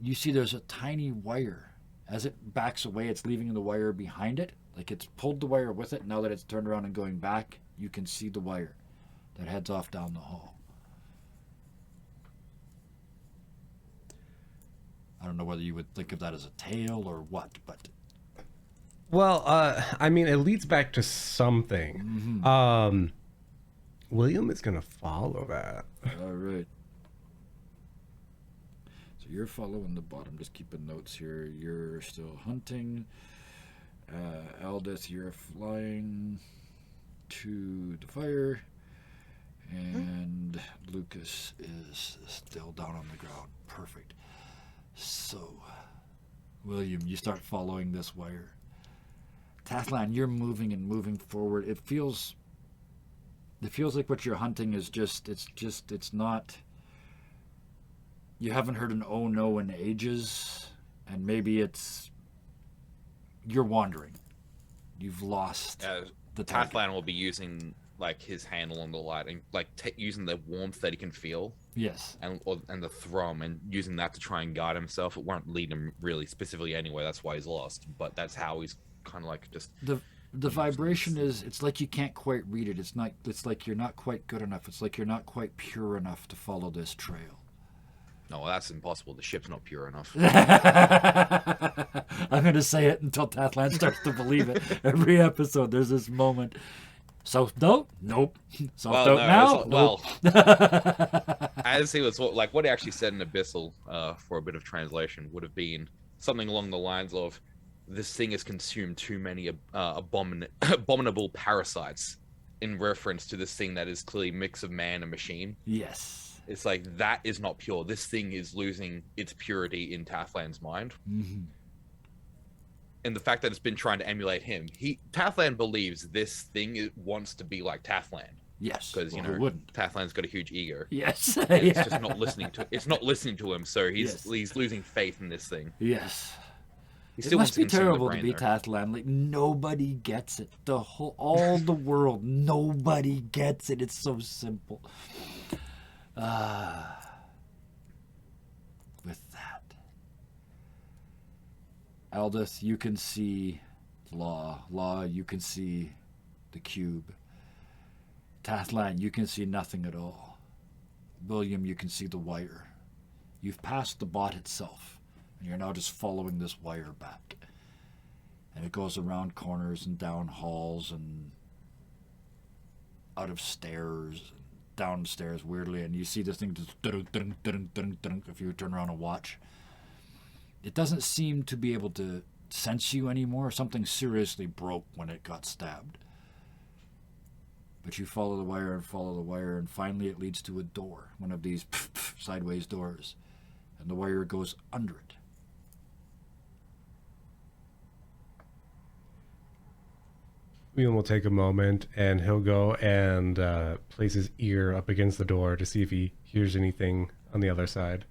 You see there's a tiny wire. As it backs away, it's leaving the wire behind it. Like it's pulled the wire with it. Now that it's turned around and going back, you can see the wire that heads off down the hall. I don't know whether you would think of that as a tail or what, but Well, I mean, it leads back to something. William is gonna follow that. all right. So you're following the bottom. Just keeping notes here. You're still hunting. Aldous, you're flying to the fire. And Lucas is still down on the ground. Perfect. So, William, you start following this wire. Tathlan, you're moving and moving forward. It feels like what you're hunting is it's not. You haven't heard an oh no in ages, and maybe you're wandering. You've lost the target. Tathlan will be using like his handle on the light and like using the warmth that he can feel Yes. and the thrum and using that to try and guide himself. It won't lead him really specifically anywhere. That's why he's lost. But that's how he's kind of like just The vibration is, it's like you can't quite read it. It's like you're not quite good enough. It's like you're not quite pure enough to follow this trail. no, that's impossible. The ship's not pure enough. I'm going to say it until Tathlan starts to believe it. Every episode, there's this moment. South note? Nope. South note now? Nope. As he was like, what he actually said in Abyssal, for a bit of translation, would have been something along the lines of, "This thing has consumed too many abominable parasites," in reference to this thing that is clearly a mix of man and machine. Yes. It's like, that is not pure. This thing is losing its purity in Tathlan's mind. Mm-hmm. And the fact that it's been trying to emulate him, Tathlan believes this thing wants to be like Tathlan. Yes. Because Well, you who know, wouldn't? Tathlan's got a huge ego. Yes. And it's just not listening to. It's not listening to him, so he's losing faith in this thing. Yes. He It still wants must be to consume the terrible to brain, be though. Tathlan. Like, nobody gets it. All the world, nobody gets it. It's so simple. With that, Aldous, you can see Law. Law, you can see the cube. Tathlan, you can see nothing at all. William, you can see the wire. You've passed the bot itself, and you're now just following this wire back. And it goes around corners and down halls and out of stairs, downstairs weirdly, and you see this thing just if you turn around and watch. It doesn't seem to be able to sense you anymore. Something seriously broke when it got stabbed. But you follow the wire, and finally it leads to a door, one of these sideways doors, and the wire goes under it. William will take a moment and he'll go and place his ear up against the door to see if he hears anything on the other side.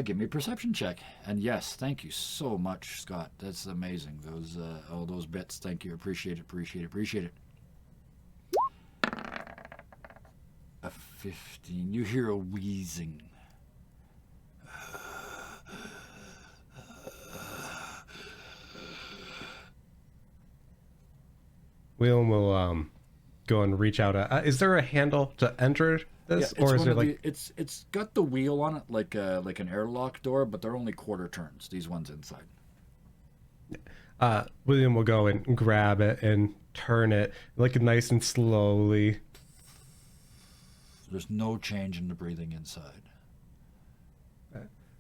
Give me a perception check. And yes, thank you so much, Scott. That's amazing. Those all those bits. Thank you. Appreciate it. A 15. You hear a wheezing. William will go and reach out. Is there a handle to enter this, Yeah, or is it like it's got the wheel on it like an airlock door, but they're only quarter turns. These ones inside. William will go and grab it and turn it like nice and slowly. There's no change in the breathing inside.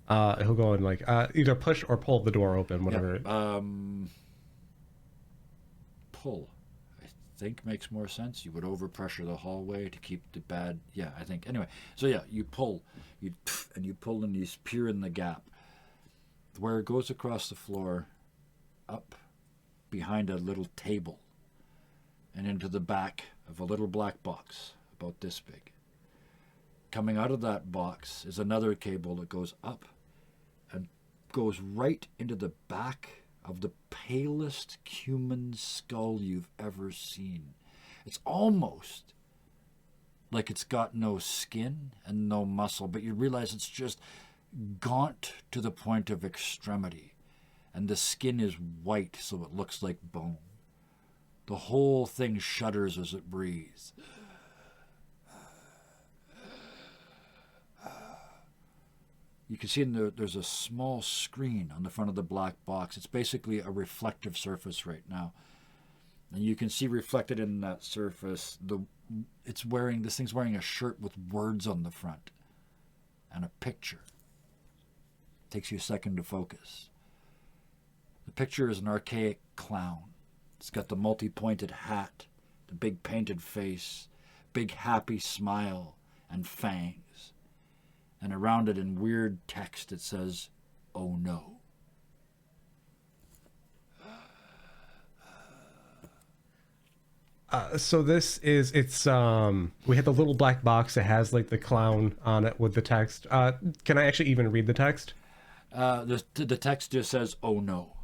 He'll go and like either push or pull the door open, whatever. Yeah, pull. I think makes more sense. You would overpressure the hallway to keep the bad. Yeah, I think. Anyway, so yeah, you pull, you pull and you peer in the gap where it goes across the floor, up behind a little table, and into the back of a little black box about this big. Coming out of that box is another cable that goes up and goes right into the back of the palest human skull you've ever seen. It's almost like it's got no skin and no muscle, but you realize it's just gaunt to the point of extremity. And the skin is white, so it looks like bone. The whole thing shudders as it breathes. You can see there's a small screen on the front of the black box. It's basically a reflective surface right now. And you can see reflected in that surface, this thing's wearing a shirt with words on the front and a picture. Takes you a second to focus. The picture is an archaic clown. It's got the multi-pointed hat, the big painted face, big happy smile, and fangs. And around it in weird text it says, "Oh no." So this is we had the little black box that has like the clown on it with the text. Can I actually even read the text? The text just says, "Oh no."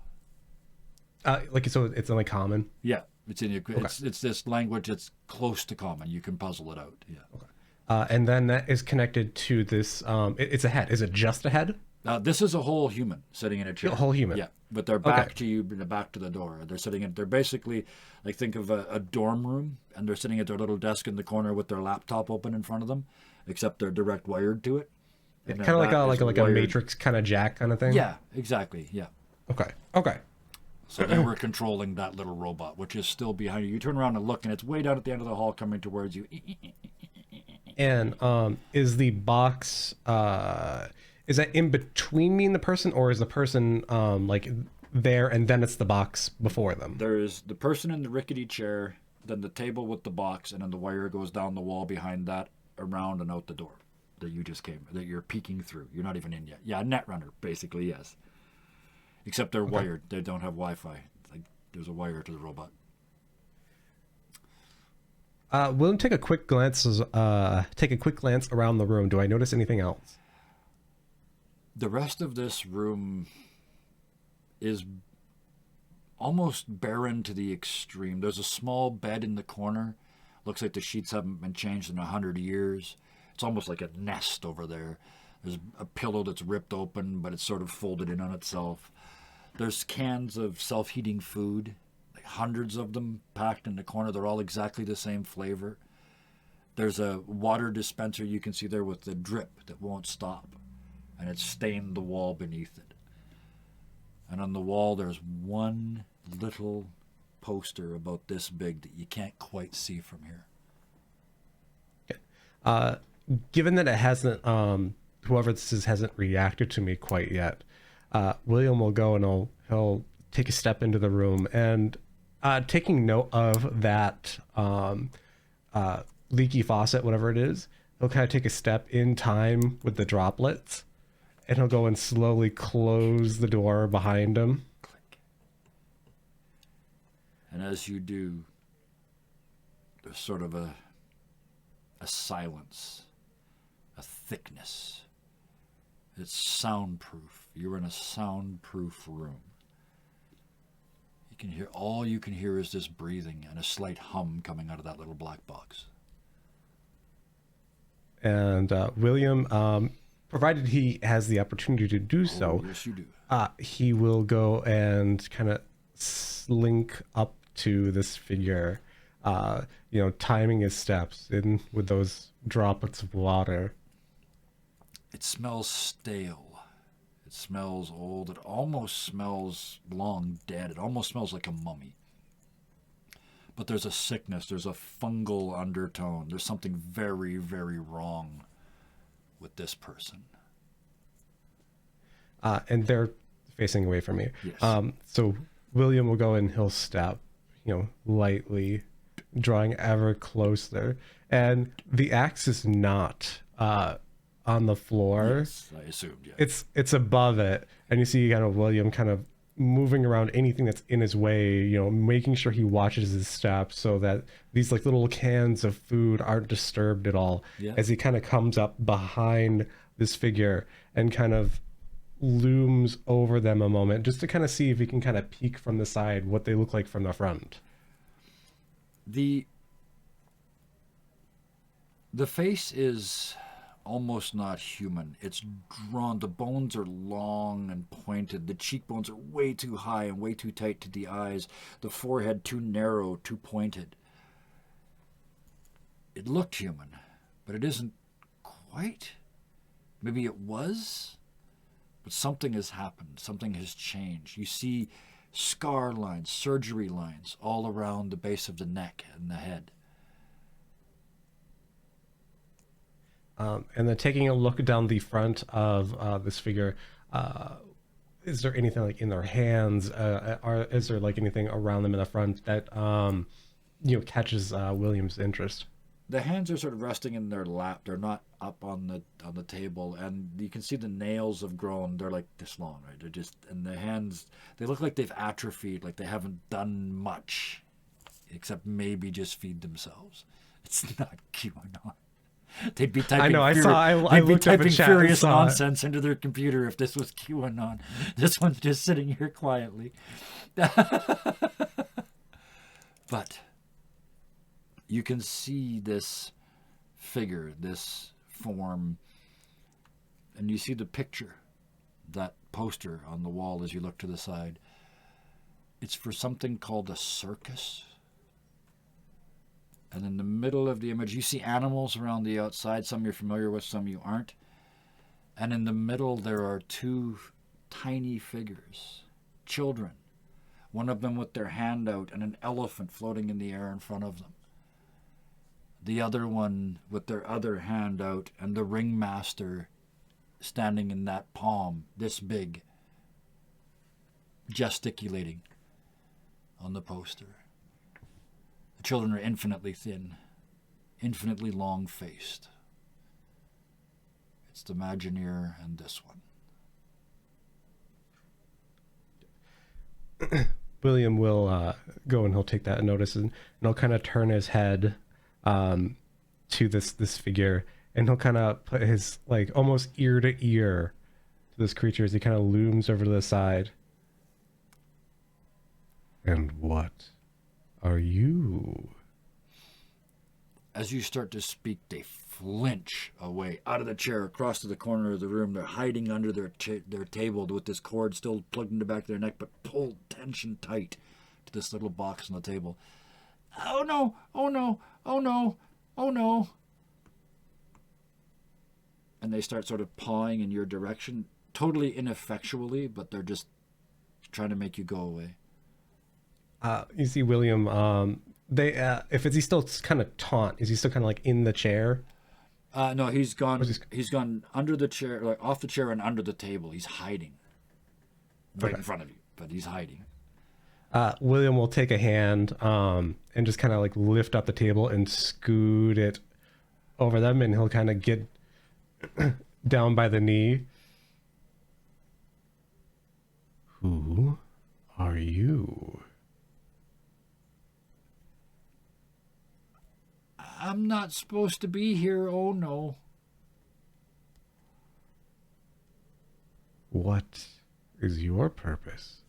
So it's only common. Yeah, it's in your. Okay. It's this language that's close to common. You can puzzle it out. Yeah. Okay. And then that is connected to this. It's a head. Is it just a head? This is a whole human sitting in a chair. A whole human. Yeah, but they're back to you, back to the door. They're sitting in. They're basically like think of a dorm room, and they're sitting at their little desk in the corner with their laptop open in front of them, except they're direct wired to it. Kind of like a Matrix kind of jack kind of thing. Yeah, exactly. Yeah. Okay. So they were controlling that little robot, which is still behind you. You turn around and look, and it's way down at the end of the hall, coming towards you. And is the box is that in between me and the person, or is the person like there and then it's the box before them? There's the person in the rickety chair, then the table with the box, and then the wire goes down the wall behind that, around and out the door that you're peeking through. You're not even in yet. Yeah, Netrunner, basically, yes. Except they're wired. They don't have Wi-Fi. Like there's a wire to the robot. William, take a quick glance around the room. Do I notice anything else? The rest of this room is almost barren to the extreme. There's a small bed in the corner. Looks like the sheets haven't been changed in 100 years. It's almost like a nest over there. There's a pillow that's ripped open, but it's sort of folded in on itself. There's cans of self-heating food, like hundreds of them packed in the corner. They're all exactly the same flavor. There's a water dispenser you can see there with the drip that won't stop, and it's stained the wall beneath it. And on the wall there's one little poster about this big that you can't quite see from here. Okay. Given that it hasn't, whoever this is hasn't reacted to me quite yet, William will go and he'll take a step into the room and taking note of that leaky faucet, whatever it is, he'll kind of take a step in time with the droplets, and he'll go and slowly close the door behind him. And as you do, there's sort of a silence, a thickness. It's soundproof. You're in a soundproof room. You can hear, all you can hear is this breathing and a slight hum coming out of that little black box. And William, provided he has the opportunity to do so, yes, you do. he will go and kind of slink up to this figure, timing his steps in with those droplets of water. It smells stale. It smells old. It almost smells long dead. It almost smells like a mummy. But there's a sickness. There's a fungal undertone. There's something very, very wrong with this person. And they're facing away from me. Yes. So William will go and he'll step, lightly, drawing ever closer. And the axe is not on the floor. Yes, I assumed, yeah. It's above it, and you see kind of William kind of moving around anything that's in his way, making sure he watches his steps so that these like little cans of food aren't disturbed at all. Yeah. As he kind of comes up behind this figure and kind of looms over them a moment just to kind of see if he can kind of peek from the side what they look like from the front. The face is almost not human. It's drawn. The bones are long and pointed. The cheekbones are way too high and way too tight to the eyes. The forehead too narrow, too pointed. It looked human, but it isn't quite. Maybe it was, but something has happened. Something has changed. You see scar lines, surgery lines all around the base of the neck and the head. And then taking a look down the front of this figure, is there anything like in their hands? Is there like anything around them in the front that catches William's interest? The hands are sort of resting in their lap. They're not up on the table, and you can see the nails have grown. They're like this long, right? They're just, and the hands, they look like they've atrophied, like they haven't done much, except maybe just feed themselves. It's not QAnon. They'd be typing. I know. They'd be looked up in typing chat and furious saw it. nonsense into their computer if this was QAnon. This one's just sitting here quietly. But you can see this figure, this form, and you see the picture, that poster on the wall as you look to the side. It's for something called a circus. And in the middle of the image, you see animals around the outside. Some you're familiar with, some you aren't. And in the middle, there are two tiny figures, children. One of them with their hand out and an elephant floating in the air in front of them. The other one with their other hand out and the ringmaster standing in that palm, this big, gesticulating on the poster. The children are infinitely thin, infinitely long-faced. It's the Imagineer and this one. William will go and he'll take that notice and he'll kind of turn his head to this figure, and he'll kind of put his like almost ear to ear to this creature as he kind of looms over to the side. And what are you? As you start to speak, they flinch away out of the chair, across to the corner of the room. They're hiding under their table with this cord still plugged in the back of their neck, but pulled tension tight to this little box on the table. Oh no, oh no, oh no, oh no. And they start sort of pawing in your direction, totally ineffectually, but they're just trying to make you go away. You see William, is he still kind of taunt? Is he still kind of like in the chair? No, he's gone. He's gone under the chair, like off the chair and under the table. He's hiding right in front of you, but he's hiding. William will take a hand and just kind of like lift up the table and scoot it over them, and he'll kind of get down by the knee. Who are you? I'm not supposed to be here. Oh no. What is your purpose?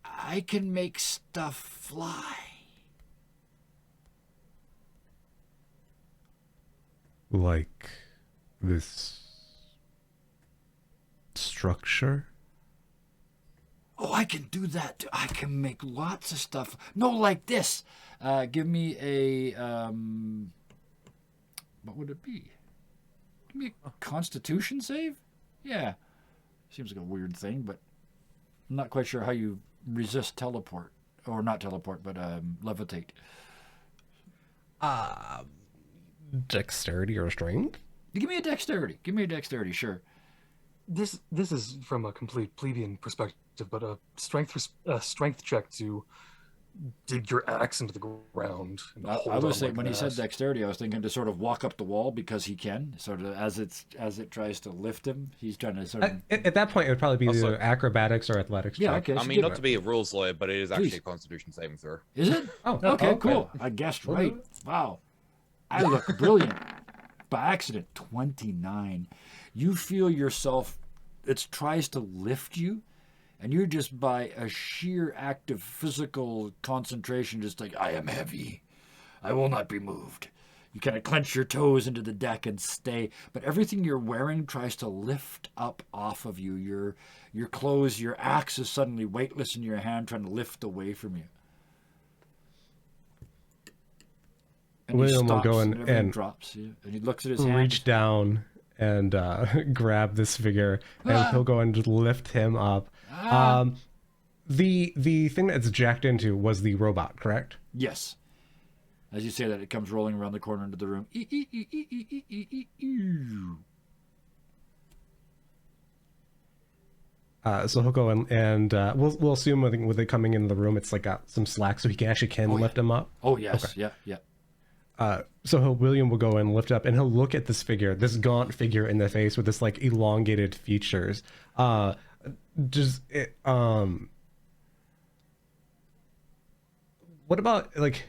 I can make stuff fly. Like this structure? Oh, I can do that too. I can make lots of stuff. No, like this. Give me a what would it be? Give me a Constitution save? Yeah. Seems like a weird thing, but I'm not quite sure how you resist teleport. Or not teleport, but levitate. Dexterity or strength? Give me a dexterity. Give me a dexterity, sure. This is from a complete plebeian perspective, but a strength check to dig your axe into the ground. And I hold was on saying like when he said that. dexterity, I was thinking to sort of walk up the wall because he can. Sort of as it tries to lift him, he's trying to sort of. At that point, it would probably be Also- either acrobatics or athletics. Yeah, check. okay. I so mean, give not it- to be a rules lawyer, but it is actually Please. a Constitution saving throw. Is it? Oh, Okay, okay. cool. I guessed We'll do right. it. Wow. I look brilliant. By accident, 29. You feel yourself, it tries to lift you, and you're just by a sheer act of physical concentration, just like, I am heavy. I will not be moved. You kind of clench your toes into the deck and stay, but everything you're wearing tries to lift up off of you. Your clothes, your axe is suddenly weightless in your hand, trying to lift away from you. And he William will go stops in everything and drops. Yeah. And he looks at his hand. reach down and grab this figure, and he'll go and lift him up. The thing that's jacked into was the robot, correct? Yes. As you say that, it comes rolling around the corner into the room. So he'll go in, and we'll assume with it coming into the room, it's like got some slack, so he can actually lift him up. Oh, yes. Yeah, yeah. So William will go and lift up, and he'll look at this figure, this gaunt figure in the face with this like elongated features. Just it, what about like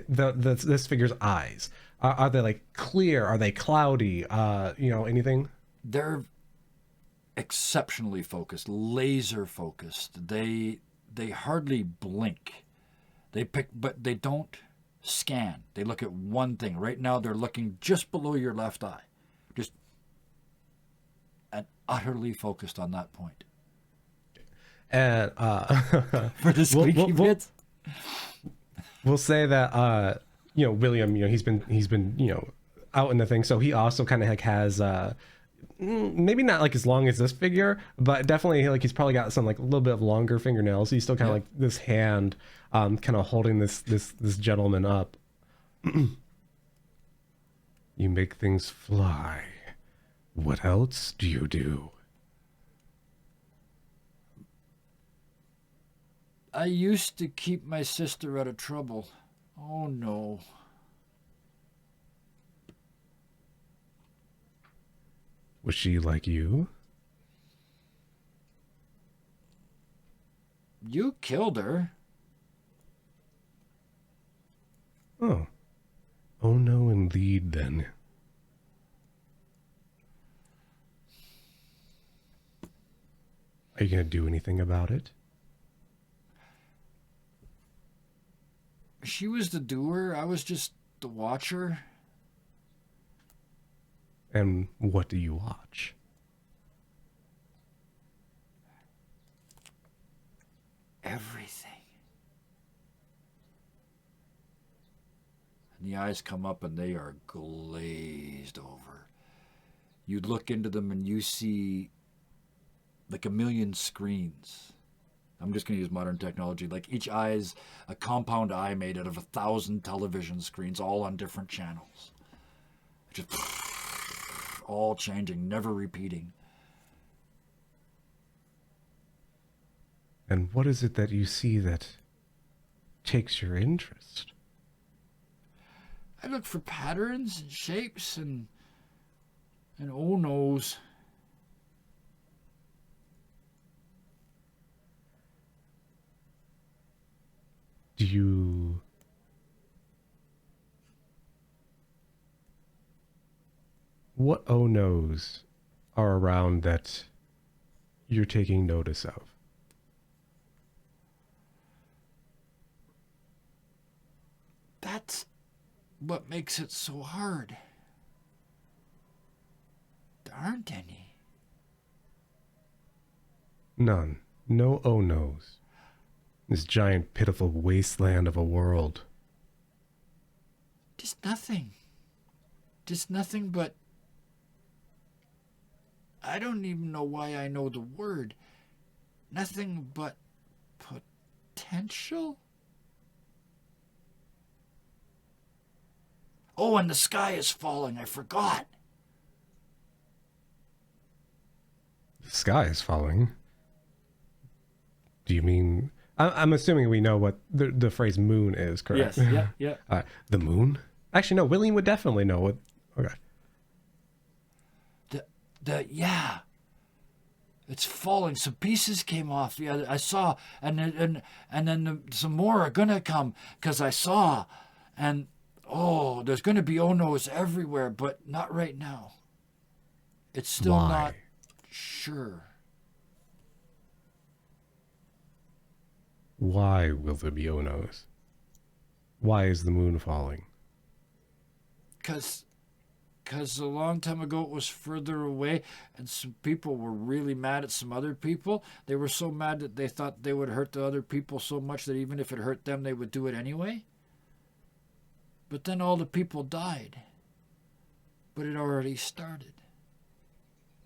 this figure's eyes? Are they like clear? Are they cloudy? Anything? They're exceptionally focused, laser focused. They hardly blink. But they don't scan. They look at one thing. Right now they're looking just below your left eye. Just and utterly focused on that point. And For the squeaky bits. we'll say that William, he's been out in the thing, so he also kind of like has maybe not like as long as this figure, but definitely like he's probably got some like a little bit of longer fingernails. He's still kind of like this hand kind of holding this gentleman up. You make things fly. What else do you do? I used to keep my sister out of trouble. Oh no. Was she like you? You killed her. Oh. Oh no, indeed, then. Are you going to do anything about it? She was the doer. I was just the watcher. And what do you watch? Everything. And the eyes come up and they are glazed over. You look into them and you see like a million screens. I'm just going to use modern technology. Like each eye is a compound eye made out of 1,000 television screens, all on different channels. Just all changing, never repeating. And what is it that you see that takes your interest? I look for patterns and shapes and oh no's. Do you what oh no's are around that you're taking notice of? That's what makes it so hard. There aren't any. None. No oh no's. This giant, pitiful wasteland of a world. Just nothing. Just nothing but... I don't even know why I know the word. Nothing but potential? Oh, and the sky is falling. I forgot. The sky is falling. Do you mean... I'm assuming we know what the phrase moon is, correct? Yes, yeah. The moon? Actually, no, William would definitely know what... Okay. Yeah. It's falling. Some pieces came off. Yeah, I saw. And then some more are going to come because I saw. And, oh, there's going to be oh-no's everywhere, but not right now. It's still Why? not sure. Why will there be oh-no's? Why is the moon falling? Because a long time ago it was further away and some people were really mad at some other people. They were so mad that they thought they would hurt the other people so much that even if it hurt them, they would do it anyway. But then all the people died. But it already started.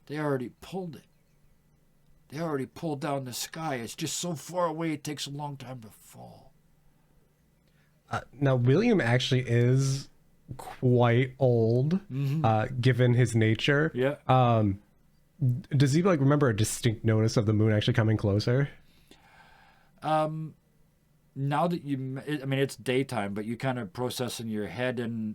They already pulled it. They already pulled down the sky. It's just so far away it takes a long time to fall. Now, William actually is quite old, given his nature. Yeah. Does he remember a distinct notice of the moon actually coming closer? Now that it's daytime, but you kind of process in your head, and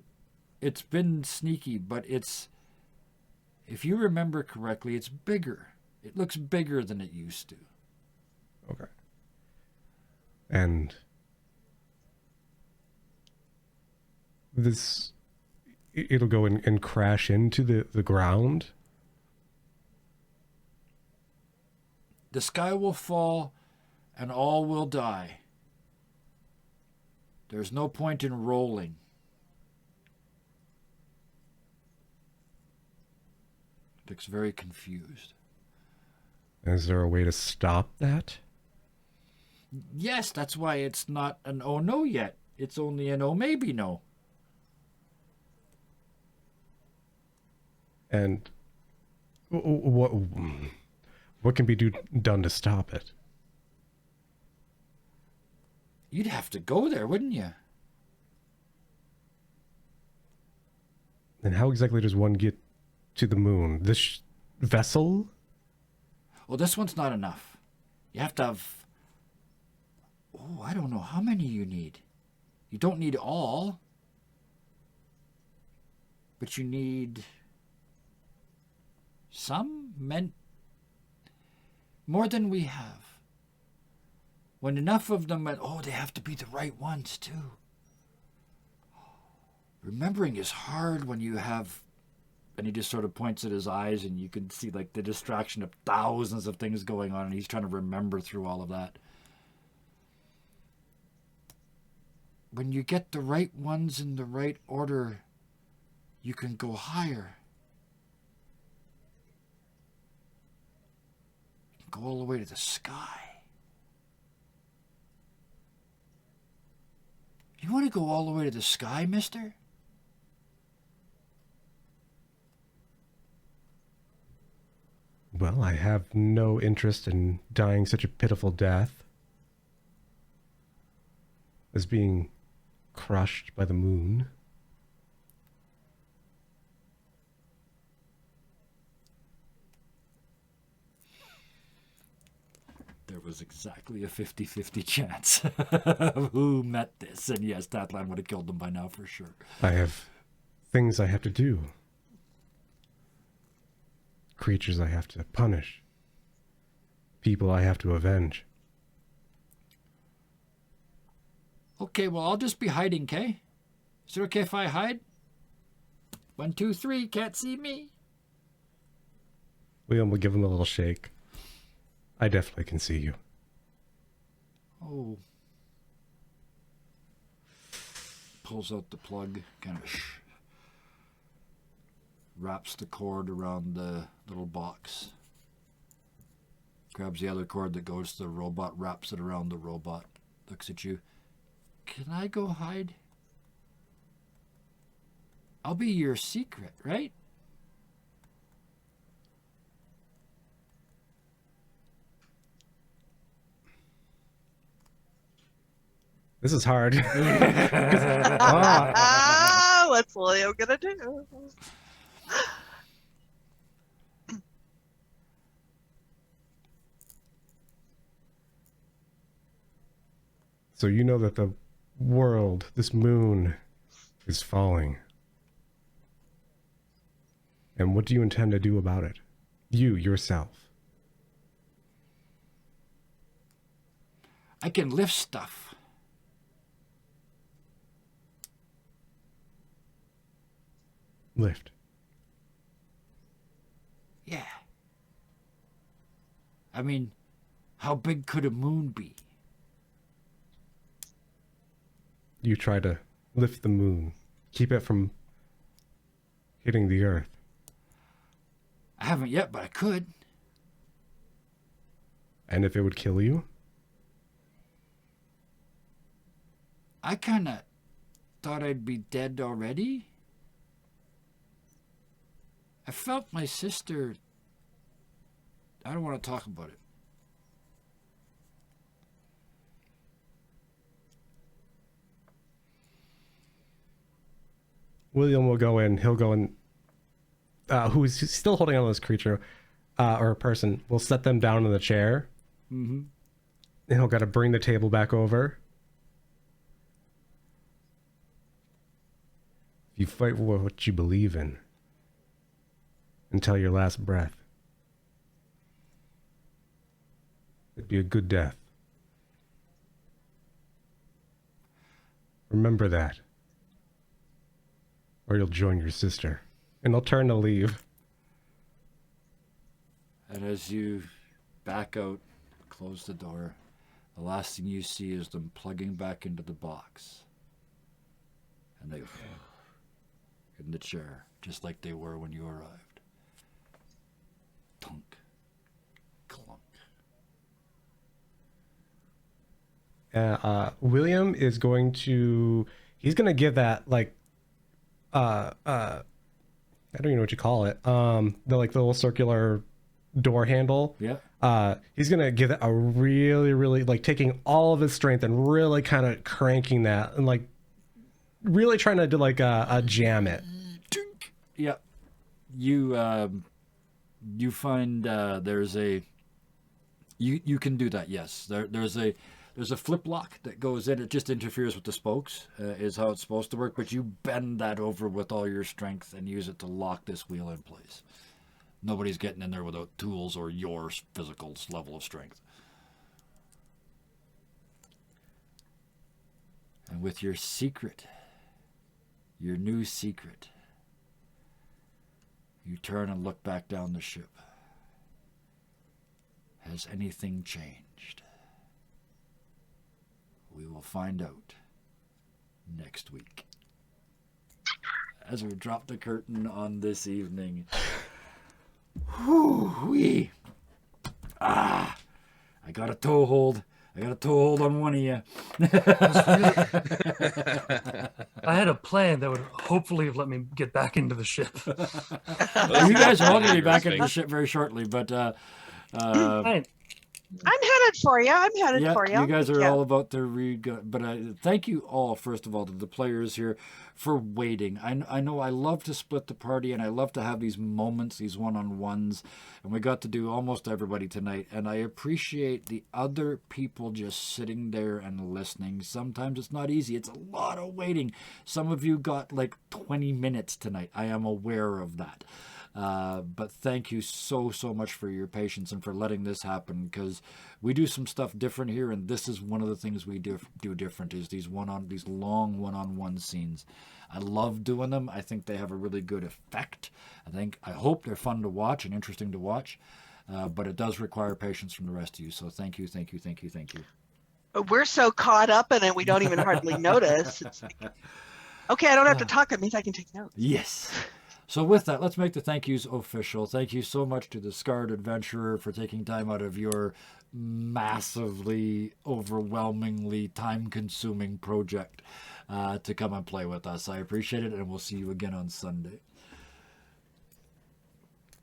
it's been sneaky, but if you remember correctly, it's bigger. It looks bigger than it used to. Okay. And it'll go and crash into the ground? The sky will fall and all will die. There's no point in rolling. Looks very confused. Is there a way to stop that? Yes, that's why it's not an oh no yet. It's only an oh maybe no. And what can be done to stop it? You'd have to go there, wouldn't you? And how exactly does one get to the moon? This vessel? Well, this one's not enough. You have to have... Oh, I don't know how many you need. You don't need all. But you need... some? More than we have. When enough of them went, oh, they have to be the right ones, too. Remembering is hard when you have... And he just sort of points at his eyes, and you can see the distraction of thousands of things going on, and he's trying to remember through all of that. When you get the right ones in the right order, you can go higher. Go all the way to the sky. You want to go all the way to the sky, mister? Well, I have no interest in dying such a pitiful death as being crushed by the moon. There was exactly a 50-50 chance of who met this. And yes, Tatlan would have killed them by now for sure. I have things I have to do. Creatures I have to punish. People I have to avenge. Okay, well, I'll just be hiding, Kay? Is it okay if I hide? 1, 2, 3, can't see me. William will give him a little shake. I definitely can see you. Oh. Pulls out the plug, kind of wraps the cord around the little box. Grabs the other cord that goes to the robot, wraps it around the robot. Looks at you. Can I go hide? I'll be your secret, right? This is hard. What's Leo gonna do? So you know that the world, this moon, is falling. And what do you intend to do about it? You, yourself. I can lift stuff. Lift. Yeah. I mean, how big could a moon be? You try to lift the moon. Keep it from hitting the earth. I haven't yet, but I could. And if it would kill you? I kind of thought I'd be dead already. I felt my sister... I don't want to talk about it. William will go in. He'll go in. Who's still holding on to this creature or a person, will set them down in the chair. Mm-hmm. And he'll got to bring the table back over. You fight for what you believe in until your last breath. It'd be a good death. Remember that. Or you'll join your sister. And he'll turn to leave. And as you back out, close the door, the last thing you see is them plugging back into the box. And they in the chair, just like they were when you arrived. Tunk. Clunk. William is going to... He's going to give that, like... I don't even know what you call it. The little circular door handle. Yeah. He's gonna give it a really, really taking all of his strength and really kind of cranking that and really trying to do a jam it. Yeah. You find there's a you can do that. Yes. There's a flip lock that goes in. It just interferes with the spokes, is how it's supposed to work. But you bend that over with all your strength and use it to lock this wheel in place. Nobody's getting in there without tools or your physical level of strength. And with your secret, your new secret, you turn and look back down the ship. Has anything changed? We will find out next week. As we drop the curtain on this evening. Whoo-wee. I got a toe hold. I got a toe hold on one of you. I had a plan that would hopefully have let me get back into the ship. You guys are all going to be back into the ship very shortly, but Fine. I'm headed for you. I'm headed for you. You guys are all about to but thank you all, first of all, to the players here for waiting. I know I love to split the party, and I love to have these moments, these one-on-ones, and we got to do almost everybody tonight, and I appreciate the other people just sitting there and listening. Sometimes it's not easy. It's a lot of waiting. Some of you got 20 minutes tonight. I am aware of that. But thank you so much for your patience and for letting this happen, because we do some stuff different here, and this is one of the things we do different, is these long one-on-one scenes. I love doing them. I think they have a really good effect. I hope they're fun to watch and interesting to watch, but it does require patience from the rest of you. So thank you. We're so caught up in it, we don't even hardly notice. It's like, okay, I don't have to talk. It means I can take notes. Yes. So with that, let's make the thank yous official. Thank you so much to the Scarred Adventurer for taking time out of your massively, overwhelmingly time-consuming project to come and play with us. I appreciate it, and we'll see you again on Sunday.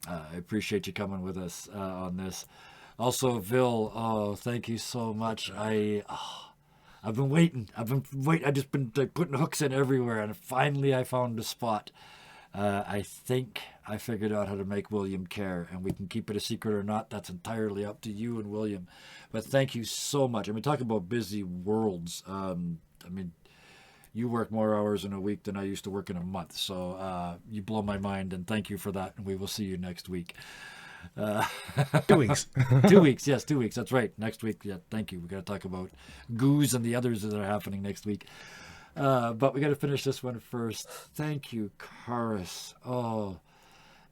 I appreciate you coming with us on this. Also, Vil, thank you so much. I've been waiting. I've just been putting hooks in everywhere, and finally I found a spot. I think I figured out how to make William care, and we can keep it a secret or not. That's entirely up to you and William. But thank you so much. I mean, talk about busy worlds. You work more hours in a week than I used to work in a month. So you blow my mind, and thank you for that. And we will see you next week. 2 weeks. 2 weeks, yes, 2 weeks. That's right. Next week, yeah. Thank you. We got to talk about Goose and the others that are happening next week. But we got to finish this one first. Thank you, Karis. Oh,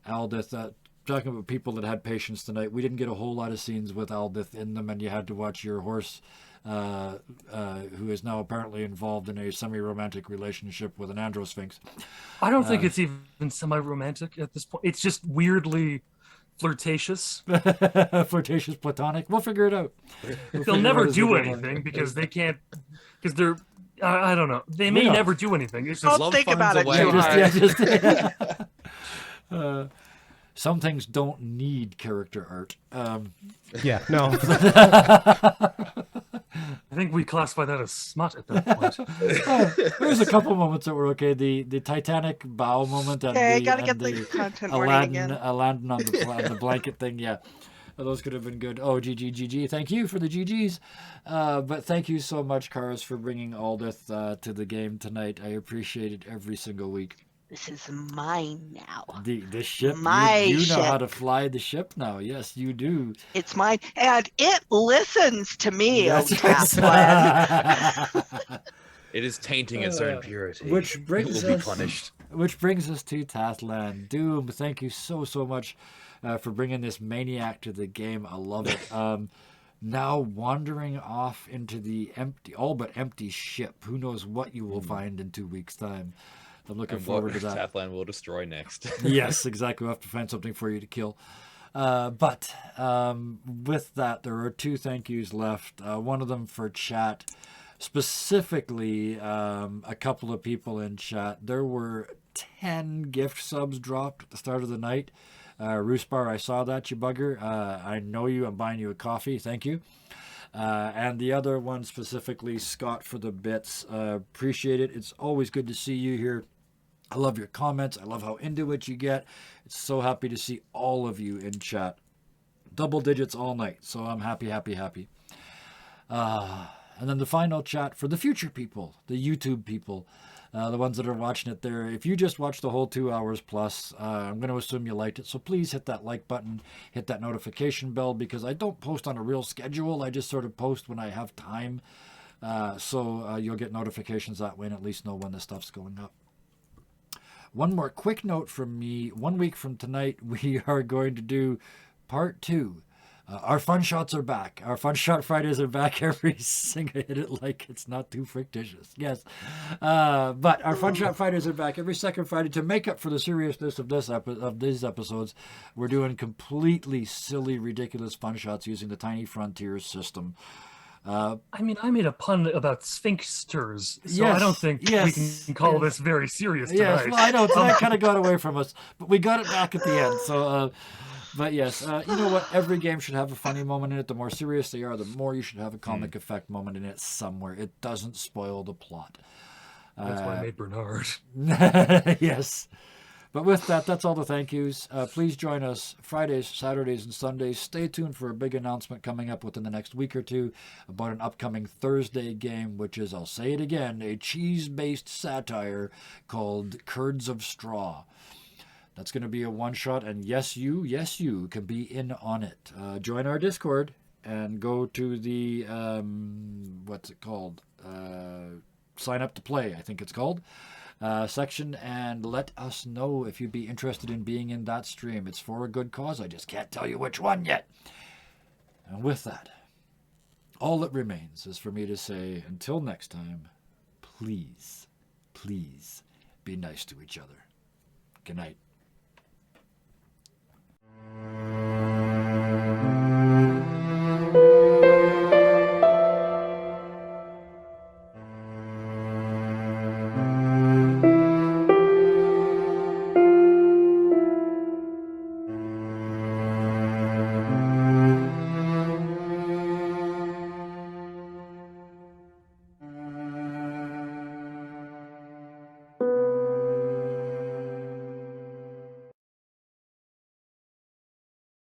Aldith. Talking about people that had patience tonight, we didn't get a whole lot of scenes with Aldith in them, and you had to watch your horse, who is now apparently involved in a semi-romantic relationship with an androsphinx. I don't think it's even semi-romantic at this point. It's just weirdly flirtatious. Flirtatious, platonic. We'll figure it out. They'll never do anything because they can't, because they're, I don't know. They may never do anything. It's just, Don't think about it finds a too way. hard. Some things don't need character art. Yeah, no. I think we classify that as smut at that point. There's a couple moments that were okay. The Titanic bow moment and Okay, I the, gotta and get the content warning Aladdin, again. Aladdin on the blanket thing. Yeah, those could have been good. Oh, GG. Thank you for the GGs. But thank you so much, Karis, for bringing Aldith to the game tonight. I appreciate it every single week. This is mine now. The ship. My you know ship. how to fly the ship now. Yes, you do. It's mine, and it listens to me, Yes. Tasland. It is tainting its own purity. Which brings it will us- be punished. Which brings us to Tathland. Doom, thank you so much for bringing this maniac to the game. I love it. Now wandering off into the all but empty ship. Who knows what you will find in 2 weeks' time. I'm looking And forward what to that. Tathland will destroy next. Yes, exactly. We'll have to find something for you to kill. But with that, there are 2 thank yous left. One of them for chat. Specifically, a couple of people in chat. There were 10 gift subs dropped at the start of the night. Roosbar, I saw that, you bugger. I know you. I'm buying you a coffee. Thank you. And the other one specifically, Scott for the bits. Appreciate it. It's always good to see you here. I love your comments. I love how into it you get. It's so happy to see all of you in chat. Double digits all night. So I'm happy. And then the final chat for the future people, the YouTube people, the ones that are watching it there. If you just watched the whole 2 hours plus, I'm going to assume you liked it. So please hit that like button, hit that notification bell, because I don't post on a real schedule. I just sort of post when I have time. So you'll get notifications that way and at least know when the stuff's going up. One more quick note from me. 1 week from tonight, we are going to do part 2. Our fun shots are back. Our fun shot Fridays are back every single, hit it like it's not too fictitious. Yes. But our fun shot Fridays are back every second Friday to make up for the seriousness of these episodes. We're doing completely silly, ridiculous fun shots using the Tiny Frontiers system. I mean, I made a pun about sphinxters, so Yes, I don't think we yes, can call yes. this very serious tonight. Yes, well, I know tonight kind of got away from us, but we got it back at the end. So, but yes, you know what? Every game should have a funny moment in it. The more serious they are, the more you should have a comic effect moment in it somewhere. It doesn't spoil the plot. That's why I made Bernard. Yes. But with that, that's all the thank yous. Please join us Fridays, Saturdays, and Sundays. Stay tuned for a big announcement coming up within the next week or two about an upcoming Thursday game, which is, I'll say it again, a cheese-based satire called Curds of Straw. That's going to be a one-shot, and yes, you can be in on it. Join our Discord and go to the, what's it called? Sign up to play, I think it's called, section, and let us know if you'd be interested in being in that stream. It's for a good cause. I just can't tell you which one yet. And with that, all that remains is for me to say, until next time, please be nice to each other. Good night.